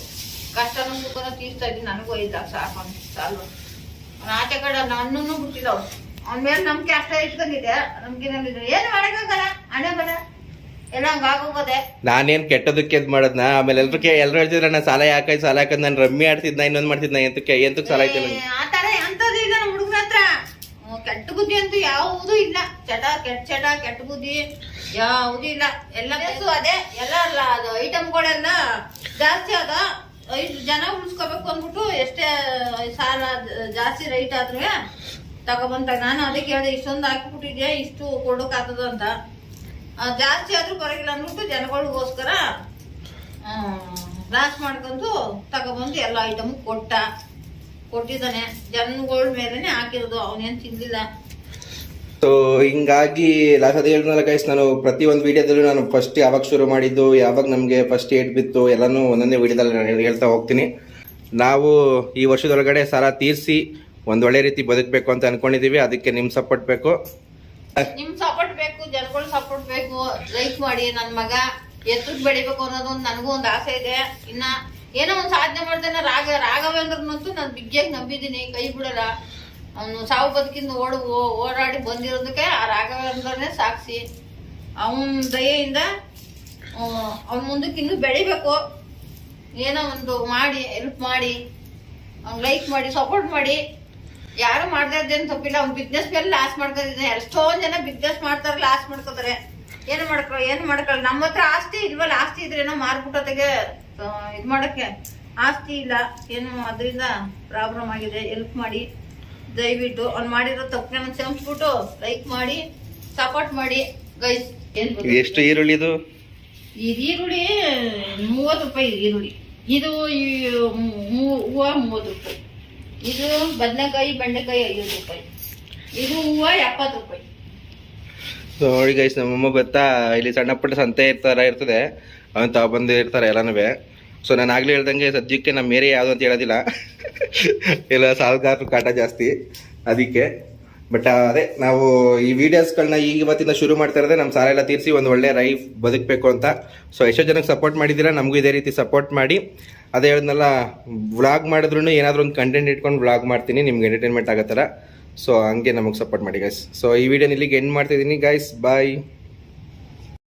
ಕಷ್ಟನ ಸುಖನ ತೀರ್ಸ್ತಾ ಇದ್ದೀನಿ. ನನಗೂ 5 ಲಕ್ಷ ಹಾಕೊಂಡು ಸಾಲ ಆಚೆ ಕಡೆ ನನ್ನೂ ಬಿಟ್ಟಿಲ್ಲ. ಅವ್ರು ಅವನ ಮೇಲೆ ನಂಬಿಕೆ ಅಷ್ಟೇ ಇಟ್ಕೊಂಡಿದ್ದೆ. ನಮ್ಗೇನಿದ್ರೆ ಏನು ಮಾಡಕ್ಕಾಗಲ್ಲ, ಹಣೆ ಬರ ಎಲ್ಲ ಹಂಗಾಗೋಗೋದೆ. ನಾನೇನ್ ಕೆಟ್ಟದಕ್ಕೆ ಇದ್ ಮಾಡದ್ನ. ಆಮೇಲೆ ಎಲ್ರು ಹೇಳ್ತಿದ್ರ ನಾನು ಸಾಲ ಯಾಕಾಯ್ತು ನಾನು ರಮ್ಮಿ ಆಡ್ತಿದ್ನ, ಇನ್ನೊಂದ್ ಮಾಡ್ತಿದ್ನ, ಎಂತಕ್ ಸಾಲ ಆಯ್ತು ಆತರ ಎಂತದ್ದು ಇಲ್ಲ ನಮ್ಮ ಹುಡುಗನ ಹತ್ರ. ಕೆಟ್ಟ ಬುದ್ಧಿ ಅಂತೂ ಯಾವುದೂ ಇಲ್ಲ. ಕೆಟ್ಟ ಬುದ್ಧಿ ಯಾವುದೂ ಇಲ್ಲ. ಎಲ್ಲ ಅದೇ ಎಲ್ಲ ಅಲ್ಲ, ಅದು ಐಟಮ್ಗಳೆಲ್ಲ ಜಾಸ್ತಿ ಅದ. 5 ಜನ ಉಳಿಸ್ಕೋಬೇಕು ಅಂದ್ಬಿಟ್ಟು ಎಷ್ಟೇ ಸಾಲ ಜಾಸ್ತಿ ರೈಟ್ ಆದ್ರೂ ತಗೊಬಂತ. ನಾನು ಅದಕ್ಕೆ ಹೇಳಿದೆ, ಇಷ್ಟೊಂದು ಹಾಕಿಬಿಟ್ಟಿದ್ಯಾ, ಇಷ್ಟು ಕೊಡೋಕಾಗ್ತದ ಅಂತ. ಜಾಸ್ತಿ ಆದ್ರೂ ಪರವಾಗಿಲ್ಲ ಅಂದ್ಬಿಟ್ಟು ಜನಗಳಿಗೋಸ್ಕರ ಲಾಸ್ ಮಾಡ್ಕೊಂಡು ತಗೊಬಂದು ಎಲ್ಲ ಐಟಮ್ ಕೊಟ್ಟಿದ್ದಾನೆ. ಜನಗಳ ಮೇಲೆನೆ ಹಾಕಿರೋದು, ಅವನೇನು ತಿಂದಿಲ್ಲ. ಸೊ ಹಿಂಗಾಗಿ ಅದೇ ಹೇಳಿದ್ನಲ್ಲ ಗೈಸ್, ನಾನು ಪ್ರತಿ ಒಂದು ವಿಡಿಯೋದಲ್ಲೂ ನಾನು ಫಸ್ಟ್ ಯಾವಾಗ ಶುರು ಮಾಡಿದ್ದು, ಯಾವಾಗ ನಮಗೆ ಫಸ್ಟ್ ಏಟ್ ಬಿತ್ತು ಎಲ್ಲನೂ ಒಂದೊಂದೇ ವಿಡಿಯೋದಲ್ಲಿ ನಾನು ಹೇಳ್ತಾ ಹೋಗ್ತೀನಿ. ನಾವು ಈ ವರ್ಷದೊಳಗಡೆ ಸಾಲ ತೀರಿಸಿ ಒಂದು ಒಳ್ಳೆ ರೀತಿ ಬದುಕಬೇಕು ಅಂತ ಅನ್ಕೊಂಡಿದೀವಿ. ಅದಕ್ಕೆ ನಿಮ್ಮ ಸಪೋರ್ಟ್ ಬೇಕು, ಜನಗಳ ಸಪೋರ್ಟ್ ಬೇಕು. ಲೈಕ್ ಮಾಡಿ. ನನ್ನ ಮಗ ಎತ್ತಕ್ಕೆ ಬೆಳಿಬೇಕು ಅನ್ನೋದು ನನಗೂ ಒಂದು ಆಸೆ ಇದೆ. ಇನ್ನ ಏನೋ ಒಂದು ಸಾಧನೆ ಮಾಡ್ತಾನೆ. ರಾಘವೇಂದ್ರನಂತೂ ನಾನು ಬಿಗ್ಗಿಯಾಗಿ ನಂಬಿದ್ದೀನಿ, ಕೈ ಬಿಡಲ್ಲ. ಅವನು ಸಾವು ಬದುಕಿಂದ ಓಡಾಡಿ ಬಂದಿರೋದಕ್ಕೆ ಆ ರಾಘವೇಂದ್ರನೇ ಸಾಕ್ಷಿ. ಅವನ ದಯೆಯಿಂದ ಅವನ ಮುಂದಕ್ಕೆ ಇನ್ನೂ ಬೆಳಿಬೇಕು. ಏನೋ ಒಂದು ಮಾಡಿ ಹೆಲ್ಪ್ ಮಾಡಿ ಅವ್ನ್ ಲೈಕ್ ಮಾಡಿ ಸಪೋರ್ಟ್ ಮಾಡಿ. ಯಾರು ಮಾಡ್ತಾ ಇದ್ದೇನು ತಪ್ಪಿಲ್ಲ. ಅವ್ನ್ ಬಿಸ್ನೆಸ್ ಮೇಲೆ ಲಾಸ್ ಮಾಡ್ಕೊಂಡಿದ್ದಾನೆ. ಎಷ್ಟೊಂದ್ ಜನ ಬಿಸ್ನೆಸ್ ಮಾಡ್ತಾರೆ, ಲಾಸ್ ಮಾಡ್ಕೋತಾರೆ. ಏನು ಮಾಡ್ಕೊಳ್ಳ ನಮ್ಮ ಹತ್ರ ಆಸ್ತಿ ಇಲ್ವಲ್ಲ, ಆಸ್ತಿ ಇದ್ರೇನೋ ಮಾರ್ಬಿಟ್ಟೊತ್ತಿಗೆ ಇದ್ ಮಾಡಕ್ಕೆ ಆಸ್ತಿ ಇಲ್ಲ ಏನು, ಅದರಿಂದ ಪ್ರಾಬ್ಲಮ್ ಆಗಿದೆ. ಹೆಲ್ಪ್ ಮಾಡಿ ದಯವಿಟ್ಟು. ಅವ್ನು ಮಾಡಿರೋ ತಪ್ಪನ್ನ ಕ್ಷಮಿಸ್ಬಿಟ್ಟು ಲೈಕ್ ಮಾಡಿ ಸಪೋರ್ಟ್ ಮಾಡಿ ಗೈಸ್. ಎಷ್ಟು ಈರುಳ್ಳಿ ಇದು? ಈರುಳ್ಳಿ 30 ರೂಪಾಯಿ ಈರುಳ್ಳಿ. ಇದು ಹೂವು 30 ರೂಪಾಯಿ. ಇದು ಬದನೆಕಾಯಿ ಬೆಂಡೆಕಾಯಿ 50 ರೂಪಾಯಿ. ಇದು ಹೂವು 70 ರೂಪಾಯಿ. ನೋಡಿ ಗೈಸ್, ನಮ್ಮಮ್ಮ ಗೊತ್ತಾ ಇಲ್ಲಿ ಸಣ್ಣ ಪುಟ್ಟ ಸಂತೆ ಇರ್ತದೆ, ಅವನ್ ತಗೊಬಂದು ಇರ್ತಾರೆ ಎಲ್ಲನೂ. ಸೊ ನಾನು ಆಗ್ಲೇ ಹೇಳ್ದಂಗೆ ಸದ್ಯಕ್ಕೆ ನಮ್ಮ ಏರಿಯಾ ಯಾವುದು ಅಂತ ಹೇಳೋದಿಲ್ಲ, ಎಲ್ಲ ಸಾಲಗಾರರು ಕಾಟ ಜಾಸ್ತಿ ಅದಕ್ಕೆ. ಬಟ್ ಅದೇ ನಾವು ಈ ವಿಡಿಯೋಸ್ಗಳನ್ನ ಇವತ್ತಿಂದ ಶುರು ಮಾಡ್ತಾ ಇರೋದೇ ನಮ್ಮ ಸಾಲ ಎಲ್ಲ ತೀರಿಸಿ ಒಂದು ಒಳ್ಳೆ ಲೈಫ್ ಬದುಕಬೇಕು ಅಂತ. ಸೊ ಎಷ್ಟೋ ಜನಕ್ಕೆ ಸಪೋರ್ಟ್ ಮಾಡಿದ್ದೀರಾ, ನಮಗೂ ಇದೇ ರೀತಿ ಸಪೋರ್ಟ್ ಮಾಡಿ. ಅದೇ ಹೇಳಿದ್ನಲ್ಲ, ವ್ಲಾಗ್ ಮಾಡಿದ್ರು ಏನಾದರೂ ಒಂದು ಕಂಟೆಂಟ್ ಇಟ್ಕೊಂಡು ವ್ಲಾಗ್ ಮಾಡ್ತೀನಿ ನಿಮ್ಗೆ ಎಂಟರ್ಟೈನ್ಮೆಂಟ್ ಆಗೋ ಥರ. ಸೊ ಹಂಗೆ ನಮಗೆ ಸಪೋರ್ಟ್ ಮಾಡಿ ಗೈಸ್. ಸೊ ಈ ವಿಡಿಯೋನ ಇಲ್ಲಿಗೆ ಎಂಡ್ ಮಾಡ್ತಿದ್ದೀನಿ ಗೈಸ್, ಬಾಯ್.